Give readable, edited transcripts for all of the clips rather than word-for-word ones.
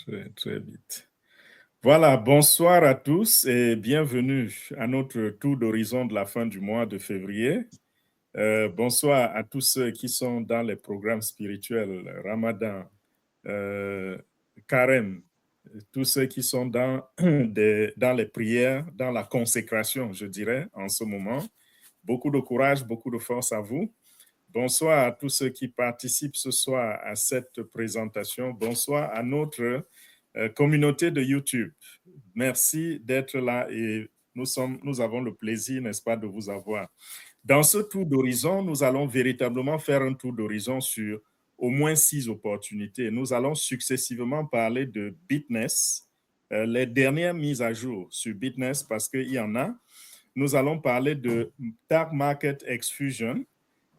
Très, très vite. Voilà, bonsoir à tous et bienvenue à notre tour d'horizon de la fin du mois de février. Bonsoir à tous ceux qui sont dans les programmes spirituels, Ramadan, Carême, tous ceux qui sont dans, dans les prières, dans la consécration, je dirais, en ce moment. Beaucoup de courage, beaucoup de force à vous. Bonsoir à tous ceux qui participent ce soir à cette présentation. Bonsoir à notre communauté de YouTube. Merci d'être là et nous avons le plaisir, n'est-ce pas, de vous avoir. Dans ce tour d'horizon, nous allons véritablement faire un tour d'horizon sur au moins 6 opportunités. Nous allons successivement parler de Bitness, les dernières mises à jour sur Bitness parce qu'il y en a. Nous allons parler de Dark Market Exfusion.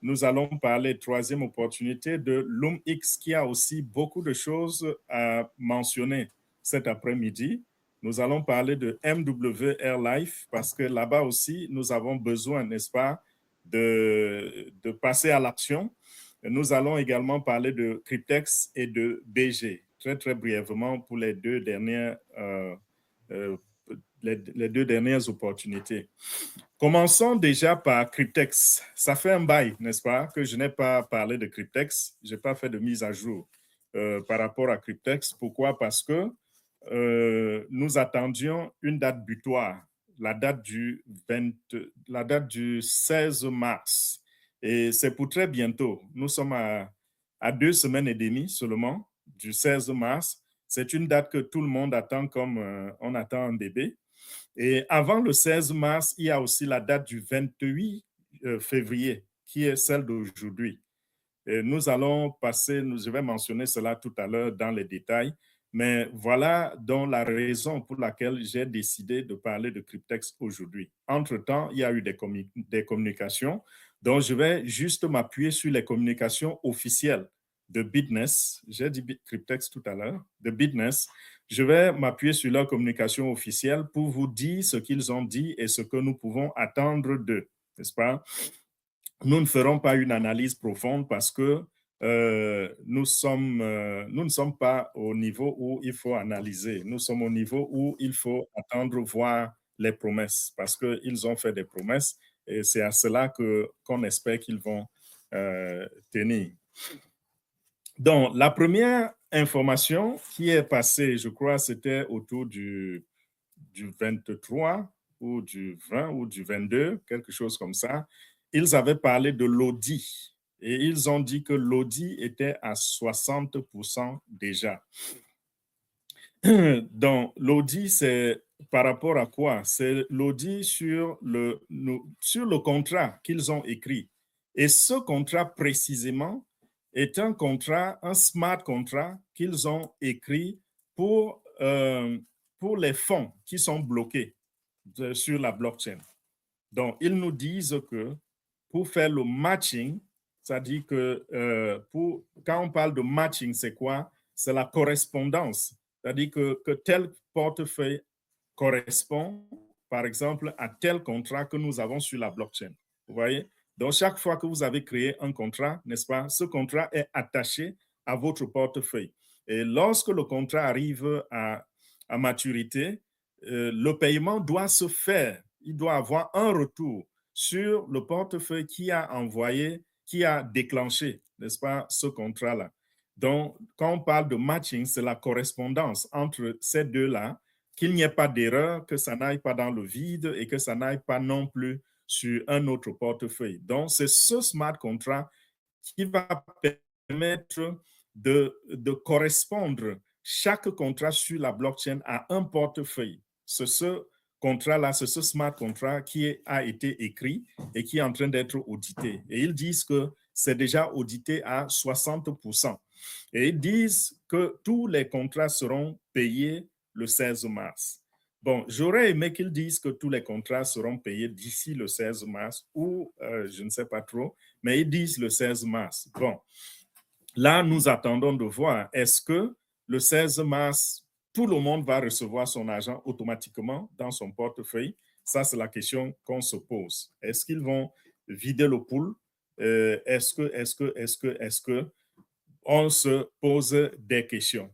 Nous allons parler, troisième opportunité, de LUMX qui a aussi beaucoup de choses à mentionner cet après-midi. Nous allons parler de MW Air Life parce que là-bas aussi, nous avons besoin, n'est-ce pas, de passer à l'action. Nous allons également parler de Cryptex et de BG, très, très brièvement pour les deux dernières opportunités. Commençons déjà par Cryptex. Ça fait un bail, n'est-ce pas, que je n'ai pas parlé de Cryptex. Je n'ai pas fait de mise à jour par rapport à Cryptex. Pourquoi? Parce que nous attendions une date butoir, la date du 16 mars. Et c'est pour très bientôt. Nous sommes à 2 semaines et demie seulement du 16 mars. C'est une date que tout le monde attend comme on attend un bébé. Et avant le 16 mars, il y a aussi la date du 28 février, qui est celle d'aujourd'hui. Nous allons passer, je vais mentionner cela tout à l'heure dans les détails, mais voilà donc la raison pour laquelle j'ai décidé de parler de Cryptex aujourd'hui. Entre-temps, il y a eu des communications, donc je vais juste m'appuyer sur les communications officielles de Bitness. J'ai dit Cryptex tout à l'heure, de Bitness. Je vais m'appuyer sur leur communication officielle pour vous dire ce qu'ils ont dit et ce que nous pouvons attendre d'eux, n'est-ce pas? Nous ne ferons pas une analyse profonde parce que nous ne sommes pas au niveau où il faut analyser. Nous sommes au niveau où il faut attendre voir les promesses parce qu'ils ont fait des promesses et c'est à cela qu'on espère qu'ils vont tenir. Donc, la première information qui est passée, je crois, c'était autour du 23 ou du 20 ou du 22, quelque chose comme ça. Ils avaient parlé de l'audit et ils ont dit que l'audit était à 60% déjà. Donc, l'audit, c'est par rapport à quoi? C'est l'audit sur le contrat qu'ils ont écrit. Et ce contrat précisément est un contrat, un smart contract qu'ils ont écrit pour les fonds qui sont bloqués sur la blockchain. Donc, ils nous disent que pour faire le matching, c'est-à-dire que quand on parle de matching, c'est quoi? C'est la correspondance. C'est-à-dire que tel portefeuille correspond, par exemple, à tel contrat que nous avons sur la blockchain. Vous voyez? Donc, chaque fois que vous avez créé un contrat, n'est-ce pas, ce contrat est attaché à votre portefeuille. Et lorsque le contrat arrive à maturité, le paiement doit se faire. Il doit avoir un retour sur le portefeuille qui a envoyé, qui a déclenché, n'est-ce pas, ce contrat-là. Donc, quand on parle de matching, c'est la correspondance entre ces deux-là, qu'il n'y ait pas d'erreur, que ça n'aille pas dans le vide et que ça n'aille pas non plus sur un autre portefeuille. Donc, c'est ce smart contract qui va permettre de correspondre chaque contrat sur la blockchain à un portefeuille. C'est ce contrat-là, c'est ce smart contract qui a été écrit et qui est en train d'être audité. Et ils disent que c'est déjà audité à 60%. Et ils disent que tous les contrats seront payés le 16 mars. Bon, j'aurais aimé qu'ils disent que tous les contrats seront payés d'ici le 16 mars ou je ne sais pas trop, mais ils disent le 16 mars. Bon, là, nous attendons de voir, est-ce que le 16 mars, tout le monde va recevoir son argent automatiquement dans son portefeuille? Ça, c'est la question qu'on se pose. Est-ce qu'ils vont vider le pool? Est-ce que on se pose des questions?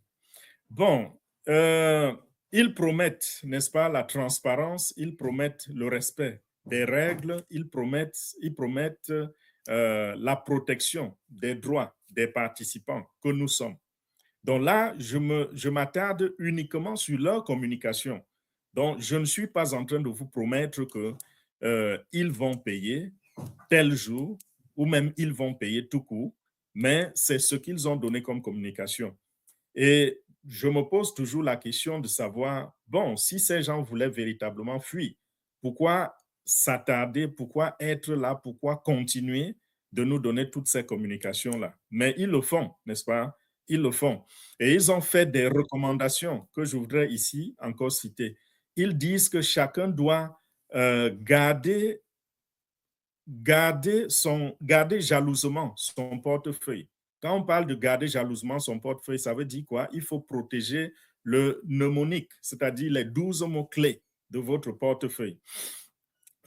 Bon, ils promettent, n'est-ce pas, la transparence, ils promettent le respect des règles, ils promettent la protection des droits des participants que nous sommes. Donc là, je m'attarde uniquement sur leur communication. Donc, je ne suis pas en train de vous promettre qu'ils vont payer tel jour ou même ils vont payer tout court, mais c'est ce qu'ils ont donné comme communication. Et je me pose toujours la question de savoir, bon, si ces gens voulaient véritablement fuir, pourquoi s'attarder, pourquoi être là, pourquoi continuer de nous donner toutes ces communications-là? Mais ils le font, n'est-ce pas? Ils le font. Et ils ont fait des recommandations que je voudrais ici encore citer. Ils disent que chacun doit garder jalousement son portefeuille. Quand on parle de garder jalousement son portefeuille, ça veut dire quoi? Il faut protéger le mnémonique, c'est-à-dire les 12 mots-clés de votre portefeuille.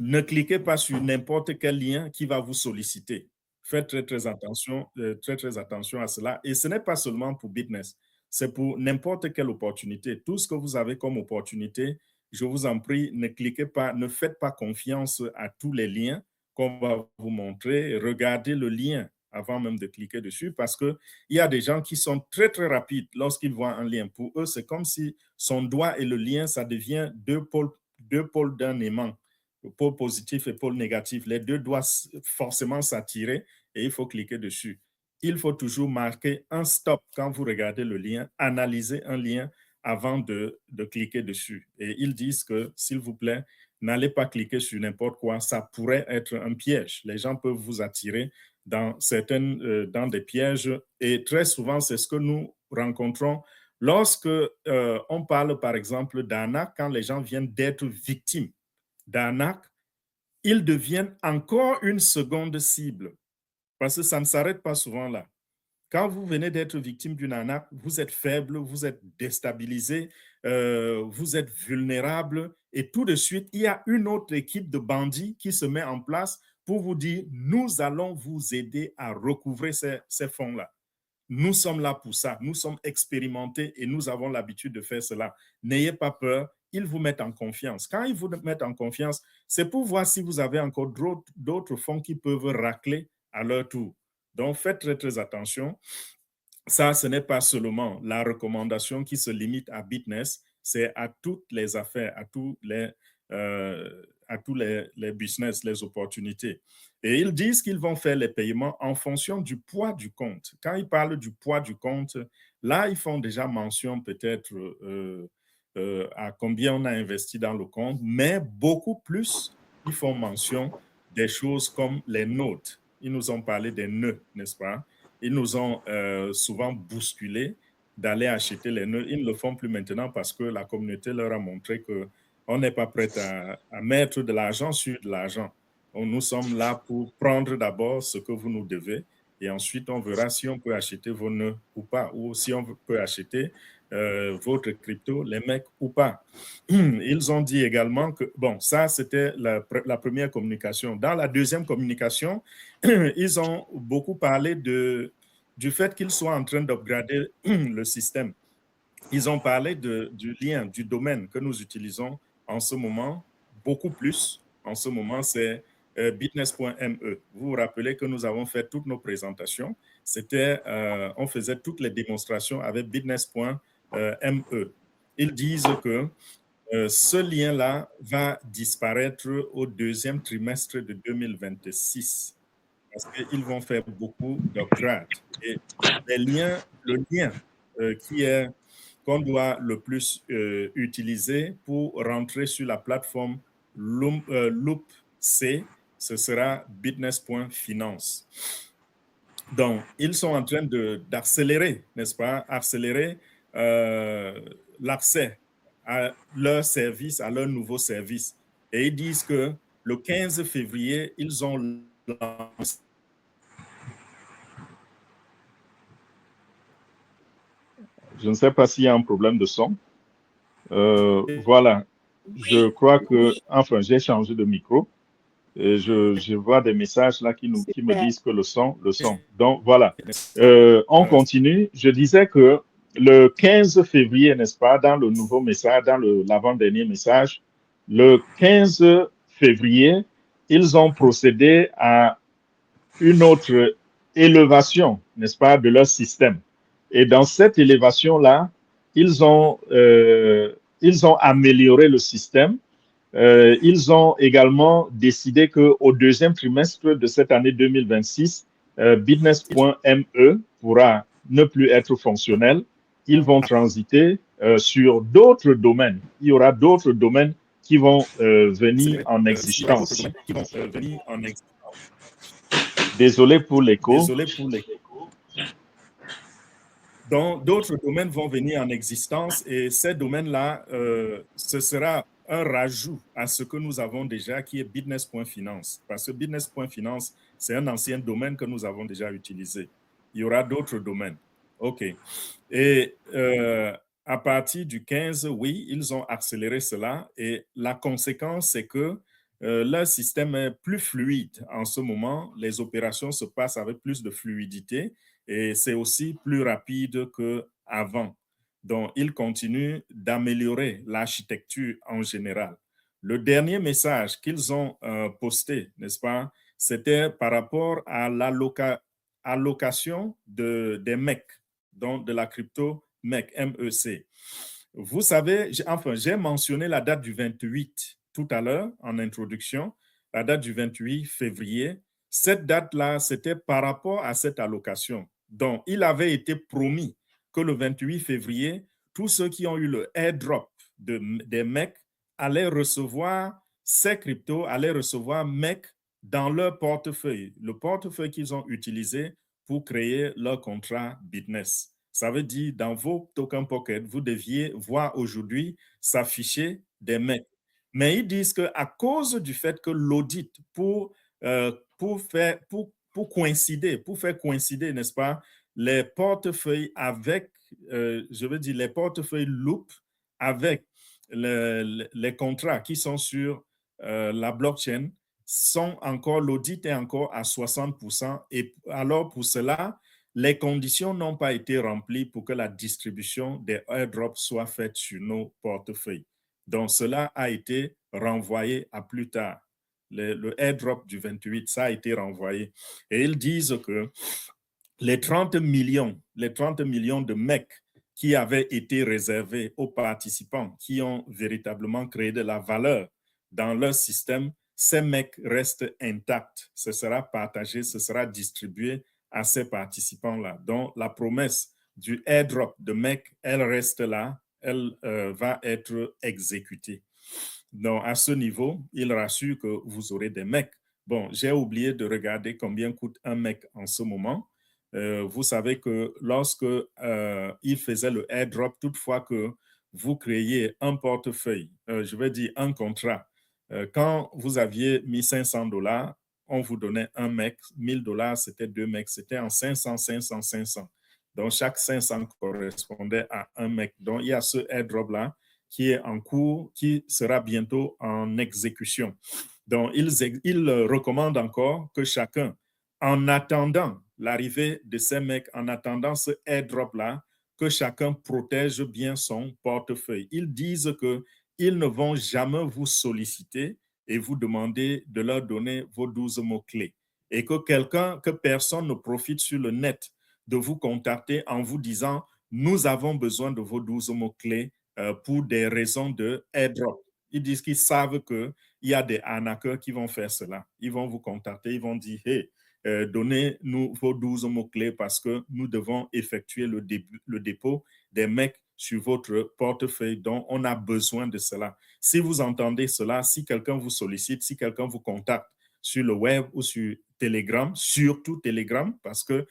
Ne cliquez pas sur n'importe quel lien qui va vous solliciter. Faites très attention à cela. Et ce n'est pas seulement pour Bitness, c'est pour n'importe quelle opportunité. Tout ce que vous avez comme opportunité, je vous en prie, ne cliquez pas, ne faites pas confiance à tous les liens qu'on va vous montrer. Regardez le lien avant même de cliquer dessus parce qu'il y a des gens qui sont très rapides lorsqu'ils voient un lien. Pour eux, c'est comme si son doigt et le lien, ça devient deux pôles d'un aimant. Le pôle positif et le pôle négatif. Les deux doivent forcément s'attirer et il faut cliquer dessus. Il faut toujours marquer un stop quand vous regardez le lien, analyser un lien avant de cliquer dessus. Et ils disent que, s'il vous plaît, n'allez pas cliquer sur n'importe quoi, ça pourrait être un piège. Les gens peuvent vous attirer dans des pièges et très souvent, c'est ce que nous rencontrons lorsque on parle, par exemple, d'arnaque, quand les gens viennent d'être victimes d'arnaque, ils deviennent encore une seconde cible parce que ça ne s'arrête pas souvent là. Quand vous venez d'être victime d'une arnaque, vous êtes faible, vous êtes déstabilisé, vous êtes vulnérable et tout de suite, il y a une autre équipe de bandits qui se met en place pour vous dire, nous allons vous aider à recouvrer ces fonds-là. Nous sommes là pour ça, nous sommes expérimentés et nous avons l'habitude de faire cela. N'ayez pas peur, ils vous mettent en confiance. Quand ils vous mettent en confiance, c'est pour voir si vous avez encore d'autres fonds qui peuvent racler à leur tour. Donc, faites très attention. Ça, ce n'est pas seulement la recommandation qui se limite à Bitness, c'est à toutes les affaires, à tous les business, les opportunités. Et ils disent qu'ils vont faire les paiements en fonction du poids du compte. Quand ils parlent du poids du compte, là, ils font déjà mention peut-être à combien on a investi dans le compte, mais beaucoup plus, ils font mention des choses comme les notes. Ils nous ont parlé des nœuds, n'est-ce pas? Ils nous ont souvent bousculés d'aller acheter les nœuds. Ils ne le font plus maintenant parce que la communauté leur a montré qu'on n'est pas prêt à mettre de l'argent sur de l'argent. Nous sommes là pour prendre d'abord ce que vous nous devez et ensuite on verra si on peut acheter vos nœuds ou pas, ou si on peut acheter votre crypto, les mecs ou pas. Ils ont dit également que, bon, ça c'était la première communication. Dans la deuxième communication, ils ont beaucoup parlé du fait qu'ils soient en train d'upgrader le système. Ils ont parlé du lien, du domaine que nous utilisons en ce moment, beaucoup plus. En ce moment, c'est bitness.me. Vous vous rappelez que nous avons fait toutes nos présentations. On faisait toutes les démonstrations avec bitness.me. Ils disent que ce lien-là va disparaître au deuxième trimestre de 2026 parce qu'ils vont faire beaucoup d'upgrades. Et le lien qu'on doit le plus utiliser pour rentrer sur la plateforme Loop-C, ce sera bitness.finance. Donc, ils sont en train d'accélérer, n'est-ce pas, accélérer l'accès à leur service, à leur nouveau service. Et ils disent que le 15 février, ils ont lancé. Je ne sais pas s'il y a un problème de son. Voilà. Je crois que, enfin, j'ai changé de micro. Et je vois des messages là qui me disent que le son. Donc voilà. On continue. Je disais que le 15 février, n'est-ce pas, dans le nouveau message, dans l'avant-dernier message, le 15 février, ils ont procédé à une autre élévation, n'est-ce pas, de leur système. Et dans cette élévation-là, ils ont amélioré le système. Ils ont également décidé qu'au deuxième trimestre de cette année 2026, Business.me pourra ne plus être fonctionnel. Ils vont transiter sur d'autres domaines. Il y aura d'autres domaines qui vont venir en existence. Désolé pour l'écho. Désolé pour l'écho. Donc, d'autres domaines vont venir en existence et ces domaines-là, ce sera un rajout à ce que nous avons déjà qui est business.finance. Parce que business.finance, c'est un ancien domaine que nous avons déjà utilisé. Il y aura d'autres domaines. OK. Et à partir du 15, oui, ils ont accéléré cela et la conséquence, c'est que leur système est plus fluide en ce moment. Les opérations se passent avec plus de fluidité et c'est aussi plus rapide qu'avant. Donc, ils continuent d'améliorer l'architecture en général. Le dernier message qu'ils ont posté, n'est-ce pas, c'était par rapport à l'allocation des MEC, donc de la crypto MEC, MEC. Vous savez, j'ai mentionné la date du 28 tout à l'heure en introduction, la date du 28 février. Cette date-là, c'était par rapport à cette allocation. Donc, il avait été promis que le 28 février, tous ceux qui ont eu le airdrop des MEC allaient recevoir ces cryptos, allaient recevoir MEC dans leur portefeuille, le portefeuille qu'ils ont utilisé pour créer leur contrat business. Ça veut dire, dans vos token pocket, vous deviez voir aujourd'hui s'afficher des MEC. Mais ils disent qu'à cause du fait que l'audit pour faire coïncider, n'est-ce pas, les portefeuilles avec, je veux dire, les portefeuilles loop avec les contrats qui sont sur la blockchain sont encore, l'audit est encore à 60%. Et alors, pour cela, les conditions n'ont pas été remplies pour que la distribution des airdrops soit faite sur nos portefeuilles. Donc, cela a été renvoyé à plus tard. Le airdrop du 28, ça a été renvoyé. Et ils disent que les 30 millions de MEC qui avaient été réservés aux participants qui ont véritablement créé de la valeur dans leur système, ces MEC restent intacts. Ce sera partagé, ce sera distribué à ces participants-là. Donc, la promesse du airdrop de MEC, elle reste là, elle va être exécutée. Donc, à ce niveau, il rassure que vous aurez des MEC. Bon, j'ai oublié de regarder combien coûte un MEC en ce moment. Vous savez que lorsque il faisait le airdrop, toutefois que vous créiez un portefeuille, je vais dire un contrat, quand vous aviez mis $500, on vous donnait un MEC, $1000, c'était 2 MEC, c'était en 500, 500, 500. Donc, chaque 500 correspondait à un MEC. Donc, il y a ce airdrop-là qui est en cours, qui sera bientôt en exécution. Donc, ils recommandent encore que chacun, en attendant l'arrivée de ces mecs, en attendant ce airdrop-là, que chacun protège bien son portefeuille. Ils disent qu'ils ne vont jamais vous solliciter et vous demander de leur donner vos 12 mots-clés. Et que personne ne profite sur le net de vous contacter en vous disant « Nous avons besoin de vos 12 mots-clés pour des raisons de airdrop ». Ils disent qu'ils savent qu'il y a des arnaqueurs qui vont faire cela. Ils vont vous contacter, ils vont dire « Hey, donnez-nous vos 12 mots-clés parce que nous devons effectuer le dépôt des MEC sur votre portefeuille, donc on a besoin de cela. » Si vous entendez cela, si quelqu'un vous sollicite, si quelqu'un vous contacte sur le web ou sur Telegram, surtout Telegram, parce que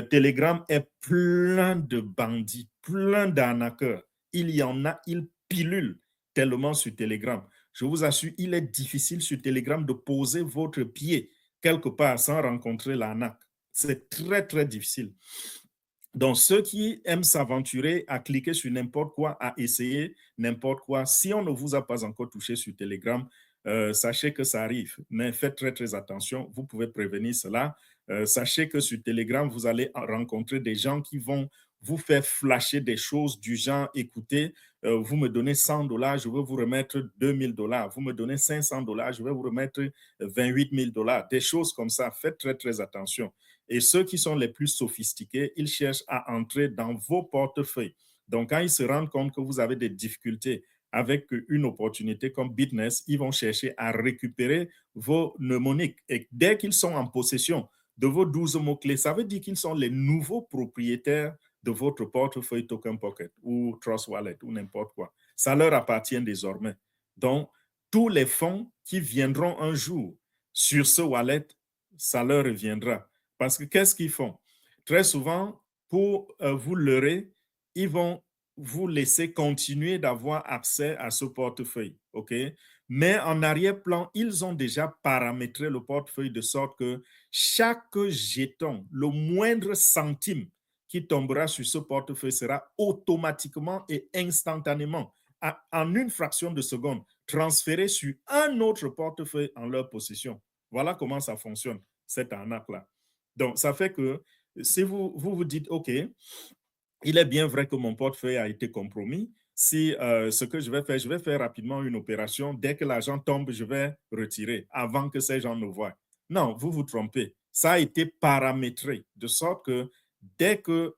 Telegram est plein de bandits, plein d'arnaqueurs. Il y en a, ils pilulent tellement sur Telegram. Je vous assure, il est difficile sur Telegram de poser votre pied quelque part sans rencontrer l'arnaque. C'est très, très difficile. Donc, ceux qui aiment s'aventurer à cliquer sur n'importe quoi, à essayer n'importe quoi, si on ne vous a pas encore touché sur Telegram, sachez que ça arrive. Mais faites très, très attention. Vous pouvez prévenir cela. Sachez que sur Telegram, vous allez rencontrer des gens qui vont vous faire flasher des choses du genre, écoutez, vous me donnez $100, je vais vous remettre $2000. Vous me donnez $500, je vais vous remettre $28 000. Des choses comme ça. Faites très, très attention. Et ceux qui sont les plus sophistiqués, ils cherchent à entrer dans vos portefeuilles. Donc, quand ils se rendent compte que vous avez des difficultés avec une opportunité comme Bitness, ils vont chercher à récupérer vos mnémoniques. Et dès qu'ils sont en possession de vos 12 mots-clés, ça veut dire qu'ils sont les nouveaux propriétaires de votre portefeuille Token Pocket ou Trust Wallet ou n'importe quoi. Ça leur appartient désormais. Donc, tous les fonds qui viendront un jour sur ce wallet, ça leur reviendra. Parce que qu'est-ce qu'ils font? Très souvent, pour vous leurrer, ils vont vous laisser continuer d'avoir accès à ce portefeuille. OK? Mais en arrière-plan, ils ont déjà paramétré le portefeuille de sorte que chaque jeton, le moindre centime qui tombera sur ce portefeuille sera automatiquement et instantanément, en une fraction de seconde, transféré sur un autre portefeuille en leur possession. Voilà comment ça fonctionne, cette arnaque-là. Donc, ça fait que si vous dites, OK, il est bien vrai que mon portefeuille a été compromis. Si ce que je vais faire rapidement une opération. Dès que l'argent tombe, je vais retirer avant que ces gens ne voient. Non, vous vous trompez. Ça a été paramétré de sorte que dès que,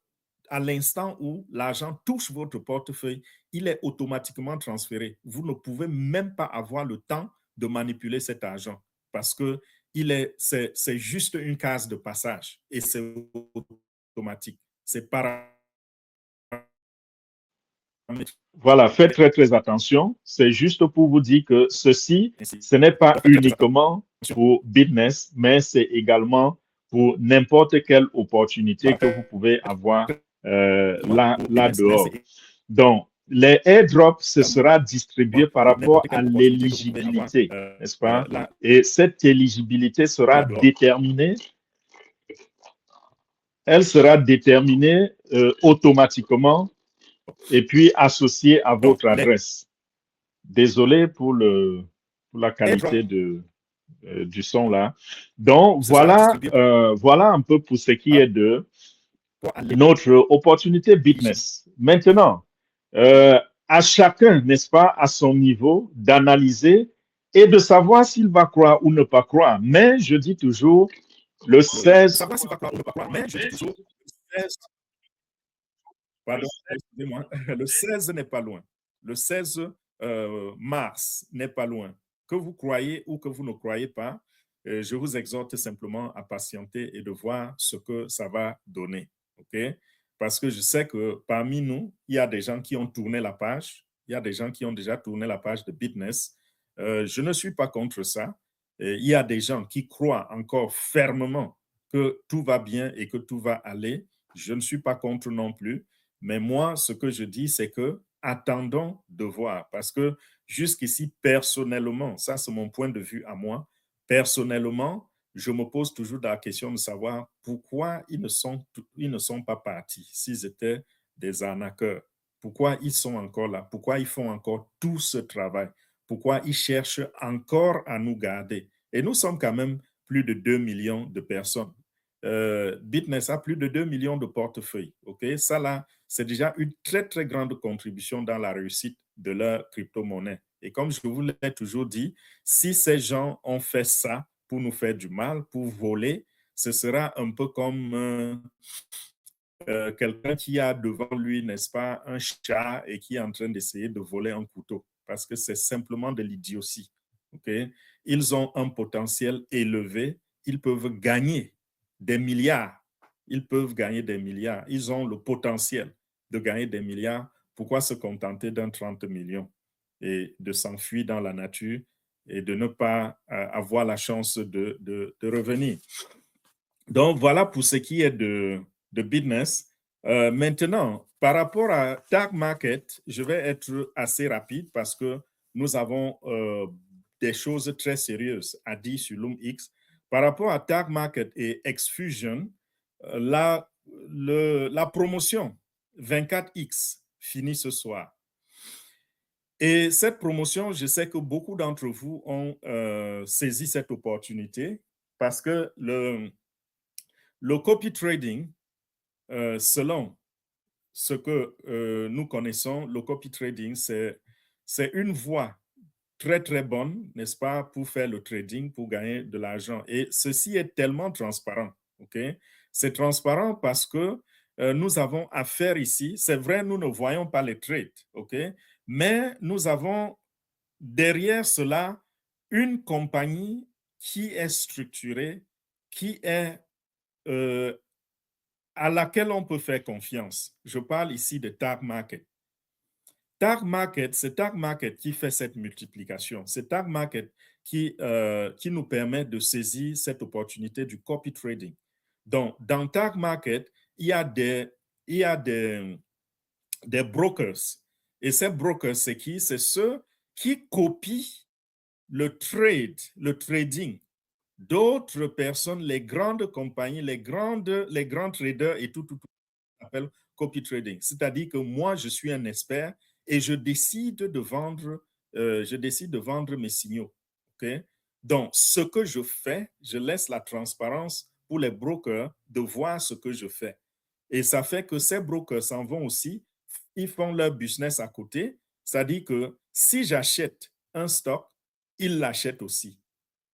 à l'instant où l'argent touche votre portefeuille, il est automatiquement transféré. Vous ne pouvez même pas avoir le temps de manipuler cet argent parce que c'est juste une case de passage et c'est automatique. C'est paramétré. Voilà, faites très, très attention. C'est juste pour vous dire que ceci, ce n'est pas uniquement pour Bitness, mais c'est également pour n'importe quelle opportunité que vous pouvez avoir là dehors. Donc, les airdrops, ce sera distribué par rapport à l'éligibilité, n'est-ce pas? Et cette éligibilité sera déterminée, elle sera déterminée automatiquement et puis associée à votre adresse. Désolé pour la qualité du son là. Donc, voilà un peu pour ce qui est de notre opportunité Bitness. Maintenant, à chacun, n'est-ce pas, à son niveau, d'analyser et de savoir s'il va croire ou ne pas croire. Mais je dis toujours, le 16... Savoir s'il va croire ou ne pas croire, mais je dis toujours, le 16... Pardon, excusez-moi. Le 16 n'est pas loin. Le 16 mars n'est pas loin. Que vous croyez ou que vous ne croyez pas, je vous exhorte simplement à patienter et de voir ce que ça va donner. OK? Parce que je sais que parmi nous, il y a des gens qui ont tourné la page. Il y a des gens qui ont déjà tourné la page de Bitness. Je ne suis pas contre ça. Et il y a des gens qui croient encore fermement que tout va bien et que tout va aller. Je ne suis pas contre non plus. Mais moi, ce que je dis, c'est que attendons de voir. Parce que jusqu'ici, personnellement, ça c'est mon point de vue à moi, personnellement, je me pose toujours la question de savoir pourquoi ils ne sont pas partis s'ils étaient des arnaqueurs. Pourquoi ils sont encore là? Pourquoi ils font encore tout ce travail? Pourquoi ils cherchent encore à nous garder? Et nous sommes quand même plus de 2 millions de personnes. Bitness a plus de 2 millions de portefeuilles. OK? Ça, là, c'est déjà une très, très grande contribution dans la réussite de leur crypto-monnaie. Et comme je vous l'ai toujours dit, si ces gens ont fait ça pour nous faire du mal, pour voler, ce sera un peu comme quelqu'un qui a devant lui, n'est-ce pas, un chat et qui est en train d'essayer de voler un couteau. Parce que c'est simplement de l'idiotie. Okay? Ils ont un potentiel élevé. Ils peuvent gagner des milliards. Ils peuvent gagner des milliards. Ils ont le potentiel de gagner des milliards. Pourquoi se contenter d'un 30 millions et de s'enfuir dans la nature et de ne pas avoir la chance de revenir? Donc, voilà pour ce qui est de Bitness. Maintenant, par rapport à Tag Market, je vais être assez rapide parce que nous avons des choses très sérieuses à dire sur LoomX. Par rapport à Tag Market et Xfusion, la promotion 24X finit ce soir. Et cette promotion, je sais que beaucoup d'entre vous ont saisi cette opportunité parce que le copy trading, selon ce que nous connaissons, le copy trading, c'est une voie très, très bonne, n'est-ce pas, pour faire le trading, pour gagner de l'argent. Et ceci est tellement transparent, OK? C'est transparent parce que nous avons affaire ici, c'est vrai, nous ne voyons pas les trades, OK? Mais nous avons derrière cela une compagnie qui est structurée, qui est à laquelle on peut faire confiance. Je parle ici de Tag Market. Tag Market, c'est Tag Market qui fait cette multiplication. C'est Tag Market qui nous permet de saisir cette opportunité du copy trading. Donc, dans Tag Market, il y a des brokers. Et ces brokers, c'est qui? C'est ceux qui copient le trade, le trading d'autres personnes, les grandes compagnies, les grands traders et tout appelle copy trading. C'est-à-dire que moi, je suis un expert et je décide de vendre mes signaux. Okay? Donc, ce que je fais, je laisse la transparence pour les brokers de voir ce que je fais. Et ça fait que ces brokers s'en vont aussi, ils font leur business à côté. C'est-à-dire que si j'achète un stock, ils l'achètent aussi.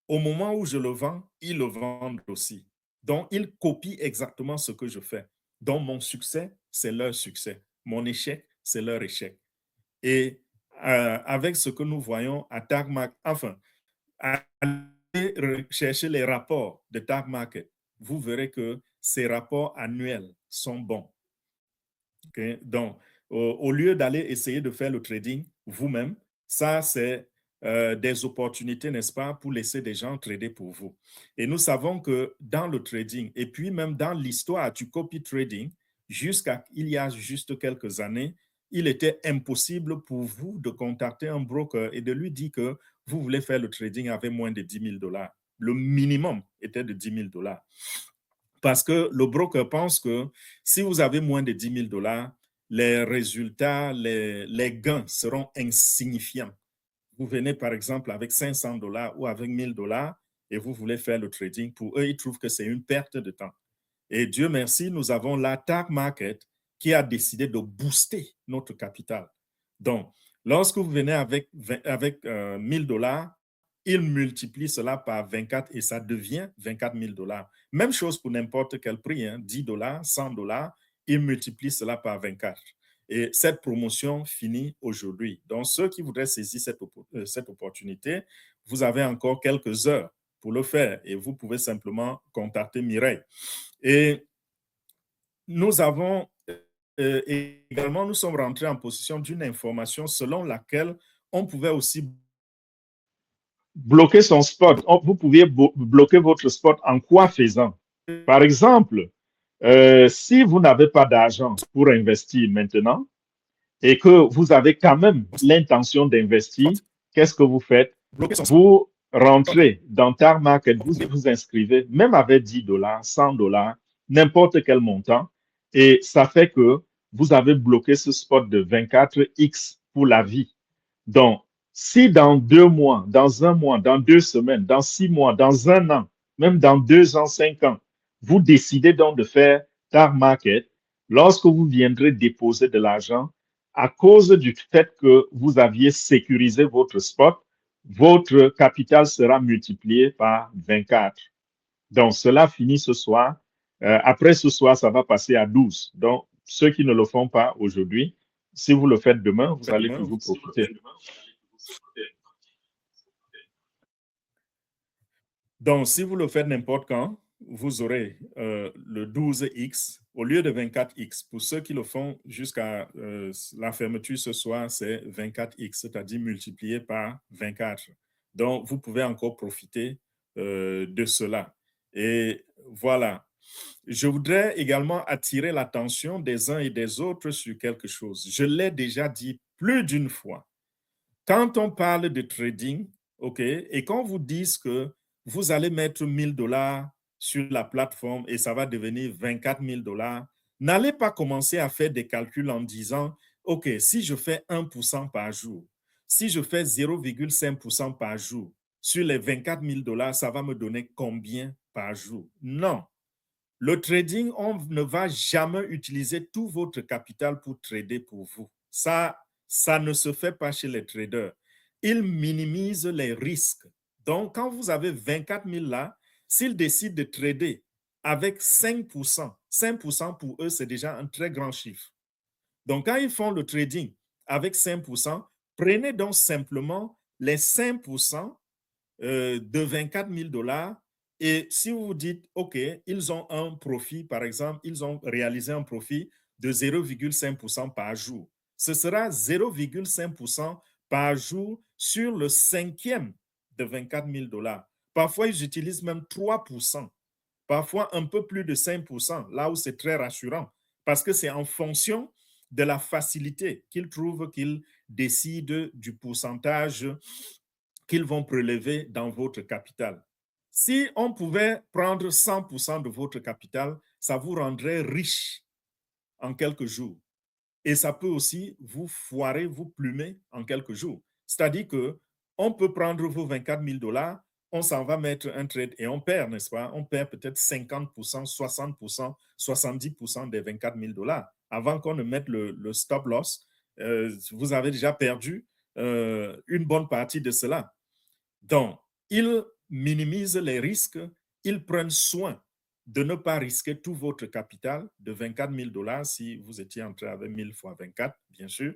Au moment où je le vends, ils le vendent aussi. Donc, ils copient exactement ce que je fais. Donc, mon succès, c'est leur succès. Mon échec, c'est leur échec. Et avec ce que nous voyons à Tag Market, enfin, allez chercher les rapports de Tag Market. Vous verrez que ces rapports annuels sont bons. Okay? Donc, au lieu d'aller essayer de faire le trading vous-même, ça, c'est des opportunités, n'est-ce pas, pour laisser des gens trader pour vous. Et nous savons que dans le trading, et puis même dans l'histoire du copy trading, jusqu'à il y a juste quelques années, il était impossible pour vous de contacter un broker et de lui dire que vous voulez faire le trading avec moins de 10 000 $. Le minimum était de 10 000 $. Parce que le broker pense que si vous avez moins de 10 000 $, les résultats, les gains seront insignifiants. Vous venez par exemple avec 500 $ ou avec 1000 $ et vous voulez faire le trading. Pour eux, ils trouvent que c'est une perte de temps. Et Dieu merci, nous avons la Tag Market qui a décidé de booster notre capital. Donc, lorsque vous venez avec 1000 $, il multiplie cela par 24 et ça devient 24 000 $. Même chose pour n'importe quel prix, hein, 10 $, 100 $, il multiplie cela par 24. Et cette promotion finit aujourd'hui. Donc, ceux qui voudraient saisir cette opportunité, vous avez encore quelques heures pour le faire et vous pouvez simplement contacter Mireille. Et nous avons également, nous sommes rentrés en possession d'une information selon laquelle on pouvait aussi bloquer son spot. Vous pouviez bloquer votre spot en quoi faisant? Par exemple, si vous n'avez pas d'argent pour investir maintenant et que vous avez quand même l'intention d'investir, qu'est-ce que vous faites? Vous rentrez dans Tag Market, vous vous inscrivez, même avec 10 $, 100 $, n'importe quel montant, et ça fait que vous avez bloqué ce spot de 24X pour la vie. Donc, si dans 2 mois, dans un mois, dans 2 semaines, dans 6 mois, dans un an, même dans 2 ans, 5 ans, vous décidez donc de faire Tag Market, lorsque vous viendrez déposer de l'argent, à cause du fait que vous aviez sécurisé votre spot, votre capital sera multiplié par 24. Donc, cela finit ce soir. Après ce soir, ça va passer à 12. Donc, ceux qui ne le font pas aujourd'hui, si vous le faites demain, vous allez toujours profiter. Donc, si vous le faites n'importe quand, vous aurez le 12X au lieu de 24X. Pour ceux qui le font jusqu'à la fermeture ce soir, c'est 24X, c'est-à-dire multiplié par 24. Donc, vous pouvez encore profiter de cela. Et voilà. Je voudrais également attirer l'attention des uns et des autres sur quelque chose. Je l'ai déjà dit plus d'une fois. Quand on parle de trading, OK, et qu'on vous dise que vous allez mettre 1000 $ sur la plateforme et ça va devenir 24 000 $, n'allez pas commencer à faire des calculs en disant, OK, si je fais 1% par jour, si je fais 0,5% par jour, sur les 24 000 $, ça va me donner combien par jour? Non. Le trading, on ne va jamais utiliser tout votre capital pour trader pour vous. Ça ne se fait pas chez les traders. Ils minimisent les risques. Donc, quand vous avez 24 000 là, s'ils décident de trader avec 5%, 5% pour eux, c'est déjà un très grand chiffre. Donc, quand ils font le trading avec 5%, prenez donc simplement les 5% de 24 000 $. Et si vous vous dites, OK, ils ont un profit, par exemple, ils ont réalisé un profit de 0,5% par jour. Ce sera 0,5% par jour sur le cinquième de 24 000 $. Parfois, ils utilisent même 3%, parfois un peu plus de 5%, là où c'est très rassurant, parce que c'est en fonction de la facilité qu'ils trouvent qu'ils décident du pourcentage qu'ils vont prélever dans votre capital. Si on pouvait prendre 100% de votre capital, ça vous rendrait riche en quelques jours. Et ça peut aussi vous foirer, vous plumer en quelques jours. C'est-à-dire qu'on peut prendre vos 24 000 $, on s'en va mettre un trade et on perd, n'est-ce pas? On perd peut-être 50%, 60%, 70% des 24 000 $. Avant qu'on ne mette le stop loss, vous avez déjà perdu une bonne partie de cela. Donc, ils minimisent les risques, ils prennent soin de ne pas risquer tout votre capital de 24 000 $ si vous étiez entré avec 1000 fois 24, bien sûr.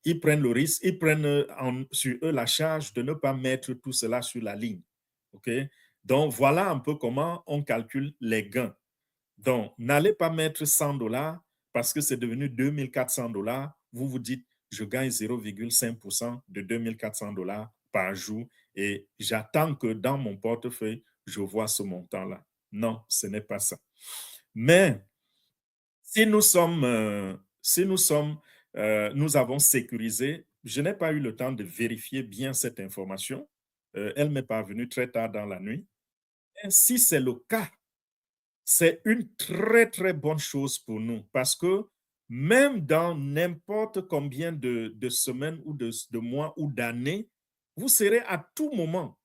Ils prennent le risque, ils prennent sur eux la charge de ne pas mettre tout cela sur la ligne. OK? Donc, voilà un peu comment on calcule les gains. Donc, n'allez pas mettre 100 $ parce que c'est devenu 2400 $. Vous vous dites, je gagne 0,5% de 2400 $ par jour et j'attends que dans mon portefeuille, je vois ce montant-là. Non, ce n'est pas ça. Mais si nous avons sécurisé, je n'ai pas eu le temps de vérifier bien cette information. Elle m'est parvenue très tard dans la nuit. Et si c'est le cas, c'est une très, très bonne chose pour nous parce que même dans n'importe combien de semaines ou de mois ou d'années, vous serez à tout moment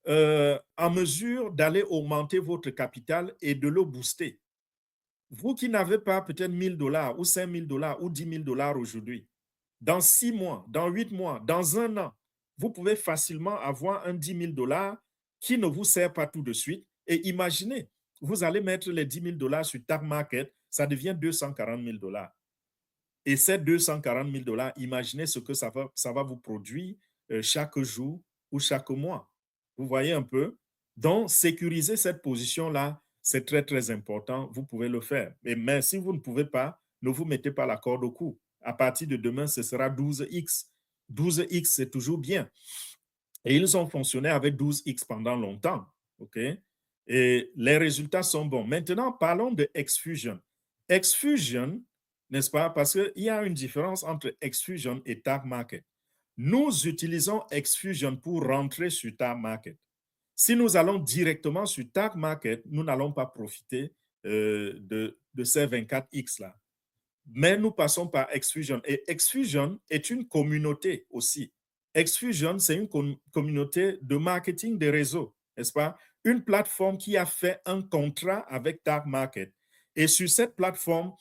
en mesure d'aller augmenter votre capital et de le booster. Vous qui n'avez pas peut-être 1000 $ ou 5000 $ ou 10 000 $ aujourd'hui, dans 6 mois, dans 8 mois, dans un an, vous pouvez facilement avoir un 10 000 $ qui ne vous sert pas tout de suite. Et imaginez, vous allez mettre les 10 000 $ sur Tag Market, ça devient 240 000 $. Et ces 240 000 $, imaginez ce que ça va vous produire chaque jour ou chaque mois. Vous voyez un peu? Donc, sécuriser cette position-là, c'est très, très important. Vous pouvez le faire. Mais si vous ne pouvez pas, ne vous mettez pas la corde au cou. À partir de demain, ce sera 12X. 12X, c'est toujours bien. Et ils ont fonctionné avec 12X pendant longtemps. OK? Et les résultats sont bons. Maintenant, parlons de Xfusion. Xfusion, n'est-ce pas? Parce qu'il y a une différence entre Xfusion et Tag Market. Nous utilisons Xfusion pour rentrer sur Tag Market. Si nous allons directement sur Tag Market, nous n'allons pas profiter de ces 24X-là. Mais nous passons par Xfusion. Et Xfusion est une communauté aussi. Xfusion, c'est une communauté de marketing des réseaux, n'est-ce pas? Une plateforme qui a fait un contrat avec Tag Market. Et sur cette plateforme,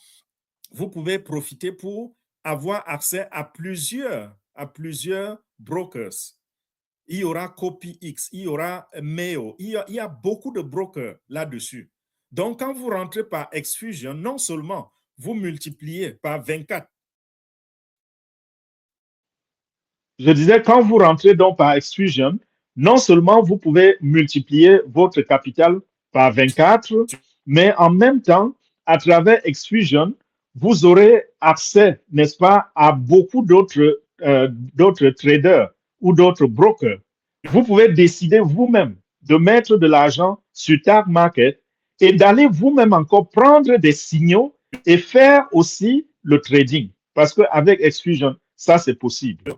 vous pouvez profiter pour avoir accès à plusieurs brokers. Il y aura CopyX, il y aura Mayo, il y a beaucoup de brokers là-dessus. Donc, quand vous rentrez par Xfusion, non seulement vous multipliez par 24. Je disais, quand vous rentrez donc par Xfusion, non seulement vous pouvez multiplier votre capital par 24, mais en même temps, à travers Xfusion, vous aurez accès, n'est-ce pas, à beaucoup d'autres traders ou d'autres brokers. Vous pouvez décider vous-même de mettre de l'argent sur Tag Market et d'aller vous-même encore prendre des signaux et faire aussi le trading. Parce qu'avec Xfusion, ça, c'est possible.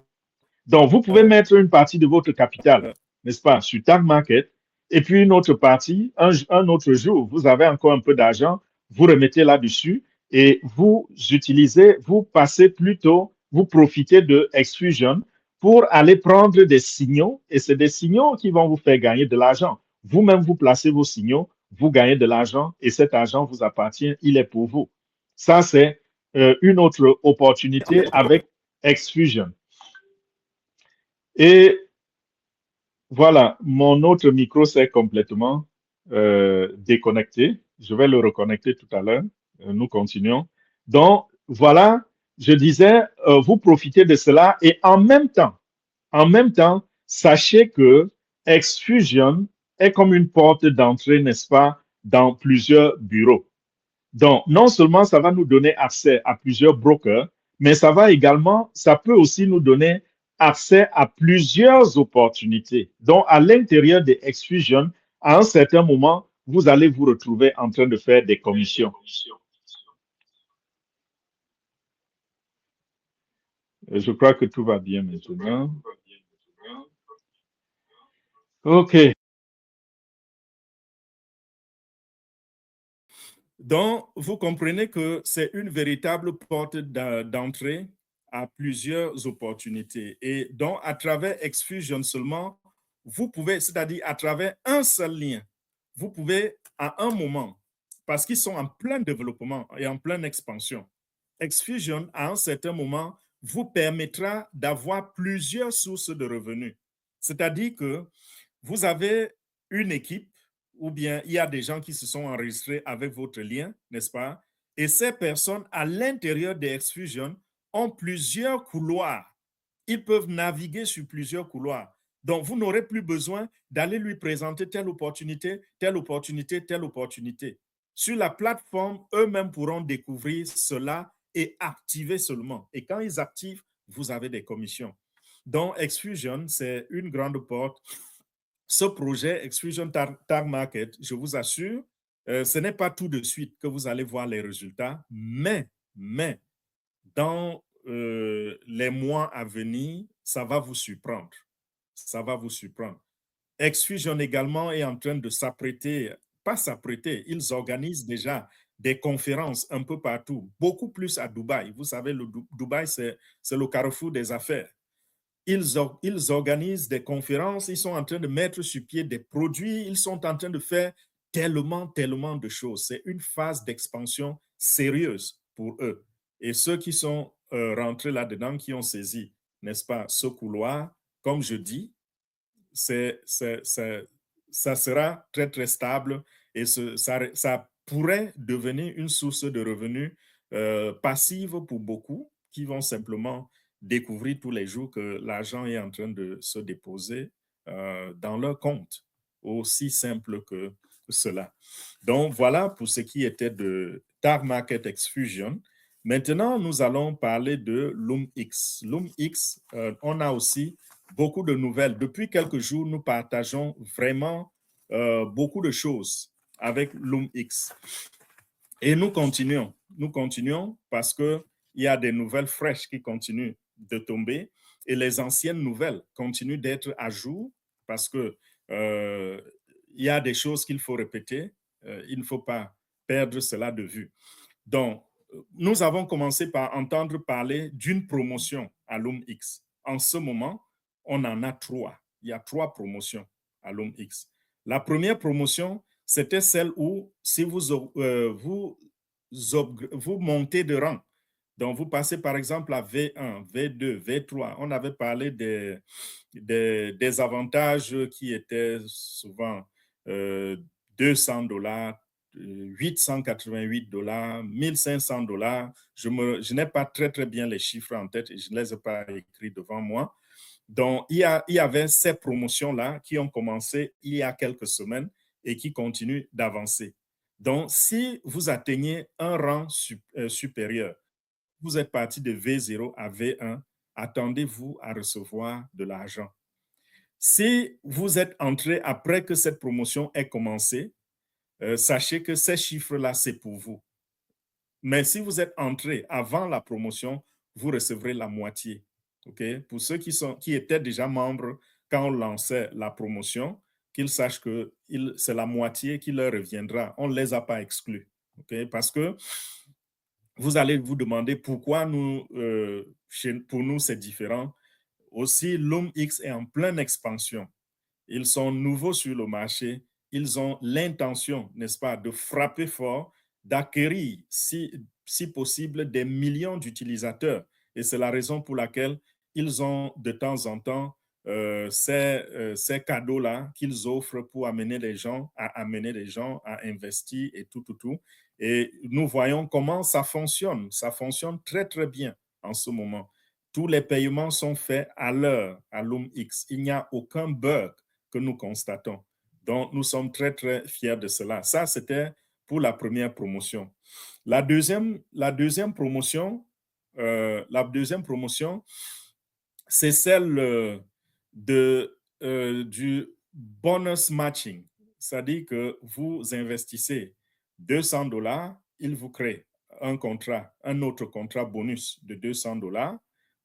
Donc, vous pouvez mettre une partie de votre capital, n'est-ce pas, sur Tag Market, et puis une autre partie, un autre jour, vous avez encore un peu d'argent, vous remettez là-dessus et vous utilisez, vous passez plutôt, vous profitez de Xfusion pour aller prendre des signaux et c'est des signaux qui vont vous faire gagner de l'argent. Vous-même, vous placez vos signaux, vous gagnez de l'argent et cet argent vous appartient, il est pour vous. Ça, c'est une autre opportunité avec Xfusion. Et voilà, mon autre micro s'est complètement déconnecté. Je vais le reconnecter tout à l'heure. Nous continuons. Donc, voilà, je disais, vous profitez de cela et en même temps, sachez que Xfusion est comme une porte d'entrée, n'est-ce pas, dans plusieurs bureaux. Donc, non seulement ça va nous donner accès à plusieurs brokers, mais ça peut aussi nous donner accès à plusieurs opportunités. Donc, à l'intérieur de Xfusion, à un certain moment, vous allez vous retrouver en train de faire des commissions. Je crois que tout va bien maintenant. OK. Donc, vous comprenez que c'est une véritable porte d'entrée à plusieurs opportunités. Et donc, à travers Xfusion seulement, vous pouvez, c'est-à-dire à travers un seul lien, vous pouvez à un moment, parce qu'ils sont en plein développement et en pleine expansion, Xfusion, à un certain moment, vous permettra d'avoir plusieurs sources de revenus. C'est-à-dire que vous avez une équipe ou bien il y a des gens qui se sont enregistrés avec votre lien, n'est-ce pas? Et ces personnes, à l'intérieur des Xfusion, ont plusieurs couloirs. Ils peuvent naviguer sur plusieurs couloirs. Donc, vous n'aurez plus besoin d'aller lui présenter telle opportunité, telle opportunité, telle opportunité. Sur la plateforme, eux-mêmes pourront découvrir cela et activer seulement. Et quand ils activent, vous avez des commissions. Donc, Xfusion, c'est une grande porte. Ce projet Xfusion Tag Market, je vous assure, ce n'est pas tout de suite que vous allez voir les résultats, mais dans les mois à venir, ça va vous surprendre. Ça va vous surprendre. Xfusion également est en train de s'apprêter, pas s'apprêter, ils organisent déjà des conférences un peu partout, beaucoup plus à Dubaï. Vous savez, Dubaï, c'est le carrefour des affaires. Ils organisent des conférences, ils sont en train de mettre sur pied des produits, ils sont en train de faire tellement de choses. C'est une phase d'expansion sérieuse pour eux. Et ceux qui sont rentrés là-dedans, qui ont saisi, n'est-ce pas, ce couloir, comme je dis, ça sera très stable et ça pourrait devenir une source de revenus passive pour beaucoup qui vont simplement découvrir tous les jours que l'argent est en train de se déposer dans leur compte. Aussi simple que cela. Donc, voilà pour ce qui était de Tag Market Xfusion. Maintenant, nous allons parler de LoomX. LoomX, on a aussi beaucoup de nouvelles. Depuis quelques jours, nous partageons vraiment beaucoup de choses avec LoomX. Et nous continuons parce qu'il y a des nouvelles fraîches qui continuent de tomber et les anciennes nouvelles continuent d'être à jour parce que il y a des choses qu'il faut répéter. Il ne faut pas perdre cela de vue. Donc, nous avons commencé par entendre parler d'une promotion à LoomX. En ce moment, on en a 3. Il y a 3 promotions à LoomX. La première promotion, c'était celle où si vous montez de rang, donc vous passez par exemple à V1, V2, V3, on avait parlé des avantages qui étaient souvent 200$, 888$, 1500$. Je n'ai pas très bien les chiffres en tête et je ne les ai pas écrits devant moi. Donc, il y avait ces promotions-là qui ont commencé il y a quelques semaines et qui continuent d'avancer. Donc, si vous atteignez un rang supérieur, vous êtes parti de V0 à V1, attendez-vous à recevoir de l'argent. Si vous êtes entré après que cette promotion ait commencé, sachez que ces chiffres-là, c'est pour vous. Mais si vous êtes entré avant la promotion, vous recevrez la moitié. Okay? Pour ceux qui étaient déjà membres quand on lançait la promotion, qu'ils sachent que c'est la moitié qui leur reviendra. On ne les a pas exclus. Okay? Parce que vous allez vous demander pourquoi pour nous, c'est différent. Aussi, LoomX est en pleine expansion. Ils sont nouveaux sur le marché ils ont l'intention, n'est-ce pas, de frapper fort, d'acquérir, si possible, des millions d'utilisateurs. Et c'est la raison pour laquelle ils ont de temps en temps ces cadeaux-là qu'ils offrent pour amener les gens à investir et tout. Et nous voyons comment ça fonctionne. Ça fonctionne très, très bien en ce moment. Tous les paiements sont faits à l'heure à LumX. Il n'y a aucun bug que nous constatons. Donc, nous sommes très, très fiers de cela. Ça, c'était pour la première promotion. La deuxième promotion, c'est celle du bonus matching. C'est-à-dire que vous investissez $200, il vous crée un autre contrat bonus de $200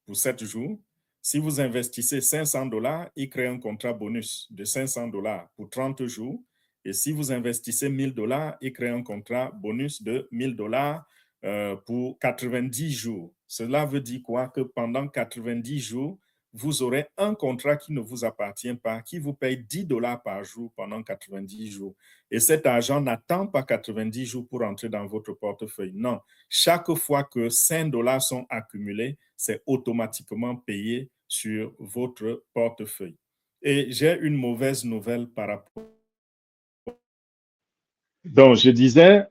pour 7 jours. Si vous investissez $500, il crée un contrat bonus de $500 pour 30 jours. Et si vous investissez $1000, il crée un contrat bonus de $1000 pour 90 jours. Cela veut dire quoi? Que pendant 90 jours, vous aurez un contrat qui ne vous appartient pas, qui vous paye $10 par jour pendant 90 jours. Et cet argent n'attend pas 90 jours pour entrer dans votre portefeuille. Non, chaque fois que $5 sont accumulés, c'est automatiquement payé sur votre portefeuille. Et j'ai une mauvaise nouvelle par rapport. Donc, je disais,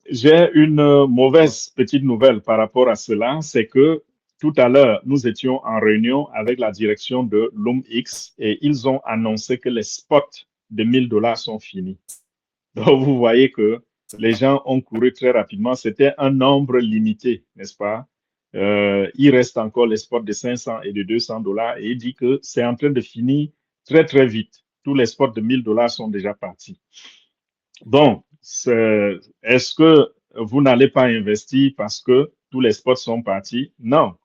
j'ai une mauvaise petite nouvelle par rapport à cela, c'est que tout à l'heure, nous étions en réunion avec la direction de LumX et ils ont annoncé que les spots de $1000 sont finis. Donc, vous voyez que les gens ont couru très rapidement. C'était un nombre limité, n'est-ce pas? Il reste encore les spots de 500 et de $200 et il dit que c'est en train de finir très, très vite. Tous les spots de $1000 sont déjà partis. Bon, est-ce que vous n'allez pas investir parce que tous les spots sont partis? Non.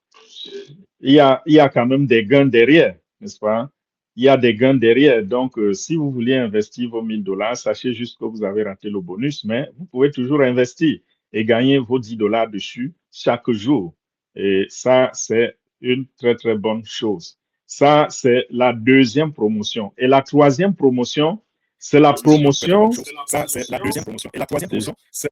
Il y a quand même des gains derrière, n'est-ce pas? Il y a des gains derrière. Donc, si vous voulez investir vos $1000, sachez juste que vous avez raté le bonus, mais vous pouvez toujours investir et gagner vos $10 dessus chaque jour. Et ça, c'est une très, très bonne chose. Ça, c'est la deuxième promotion. Et la troisième promotion, c'est la promotion. Ça, c'est la deuxième promotion. Et la troisième promotion, c'est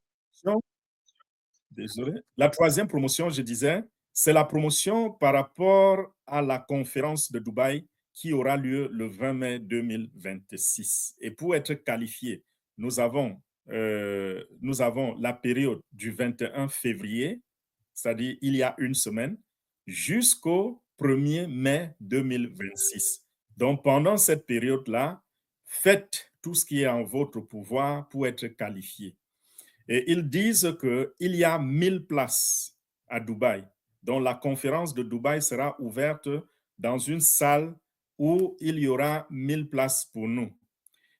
désolé. La troisième promotion, je disais, c'est la promotion par rapport à la conférence de Dubaï qui aura lieu le 20 mai 2026. Et pour être qualifié, nous avons la période du 21 février, c'est-à-dire il y a une semaine, jusqu'au 1er mai 2026. Donc, pendant cette période-là, faites tout ce qui est en votre pouvoir pour être qualifié. Et ils disent qu'il y a 1000 places à Dubaï. Donc, la conférence de Dubaï sera ouverte dans une salle où il y aura 1000 places pour nous.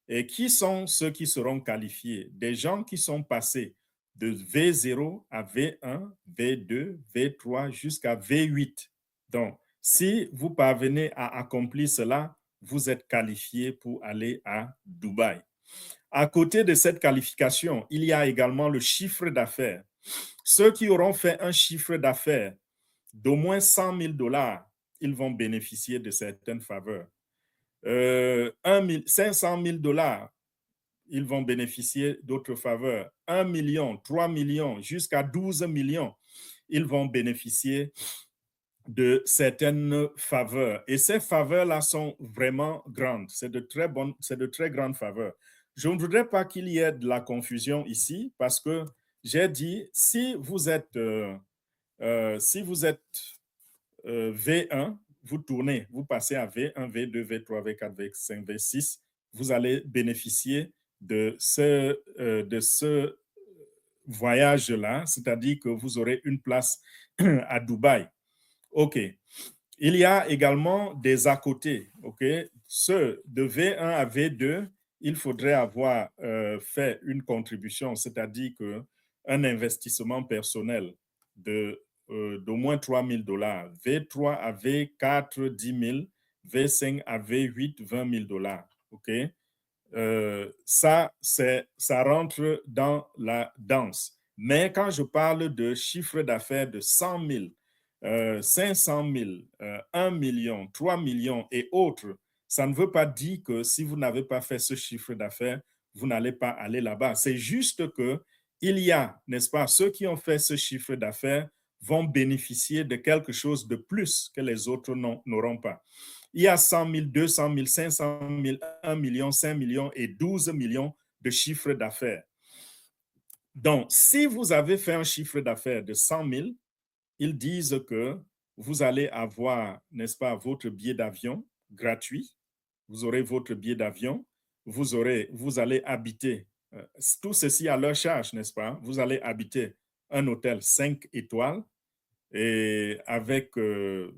Et qui sont ceux qui seront qualifiés? Des gens qui sont passés de V0 à V1, V2, V3 jusqu'à V8. Donc, si vous parvenez à accomplir cela, vous êtes qualifié pour aller à Dubaï. À côté de cette qualification, il y a également le chiffre d'affaires. Ceux qui auront fait un chiffre d'affaires d'au moins $100,000, ils vont bénéficier de certaines faveurs. 500 000$, ils vont bénéficier d'autres faveurs. 1 million, 3 millions, jusqu'à 12 millions, ils vont bénéficier de certaines faveurs. Et ces faveurs-là sont vraiment grandes. C'est de très grandes faveurs. Je ne voudrais pas qu'il y ait de la confusion ici parce que j'ai dit, si vous êtes V1, vous tournez, vous passez à V1, V2, V3, V4, V5, V6, vous allez bénéficier de ce voyage-là, c'est-à-dire que vous aurez une place à Dubaï. OK. Il y a également des à côté. OK. Ceux de V1 à V2, il faudrait avoir fait une contribution, c'est-à-dire qu'un investissement personnel d'au moins $3,000. V3 à V4, 10 000. V5 à V8, $20,000. OK. Ça rentre dans la danse. Mais quand je parle de chiffre d'affaires de 100 000, 500 000, 1 million, 3 millions et autres, ça ne veut pas dire que si vous n'avez pas fait ce chiffre d'affaires, vous n'allez pas aller là-bas. C'est juste que il y a, n'est-ce pas, ceux qui ont fait ce chiffre d'affaires vont bénéficier de quelque chose de plus que les autres n'auront pas. Il y a 100 000, 200 000, 500 000, 1 million, 5 millions et 12 millions de chiffres d'affaires. Donc, si vous avez fait un chiffre d'affaires de 100 000, ils disent que vous allez avoir, n'est-ce pas, votre billet d'avion gratuit. Vous aurez votre billet d'avion. Vous allez habiter, tout ceci à leur charge, n'est-ce pas? Vous allez habiter un hôtel 5 étoiles et avec,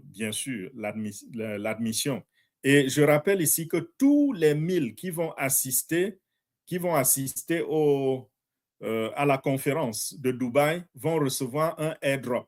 bien sûr, l'admission. Et je rappelle ici que tous les 1000 qui vont assister à la conférence de Dubaï vont recevoir un airdrop.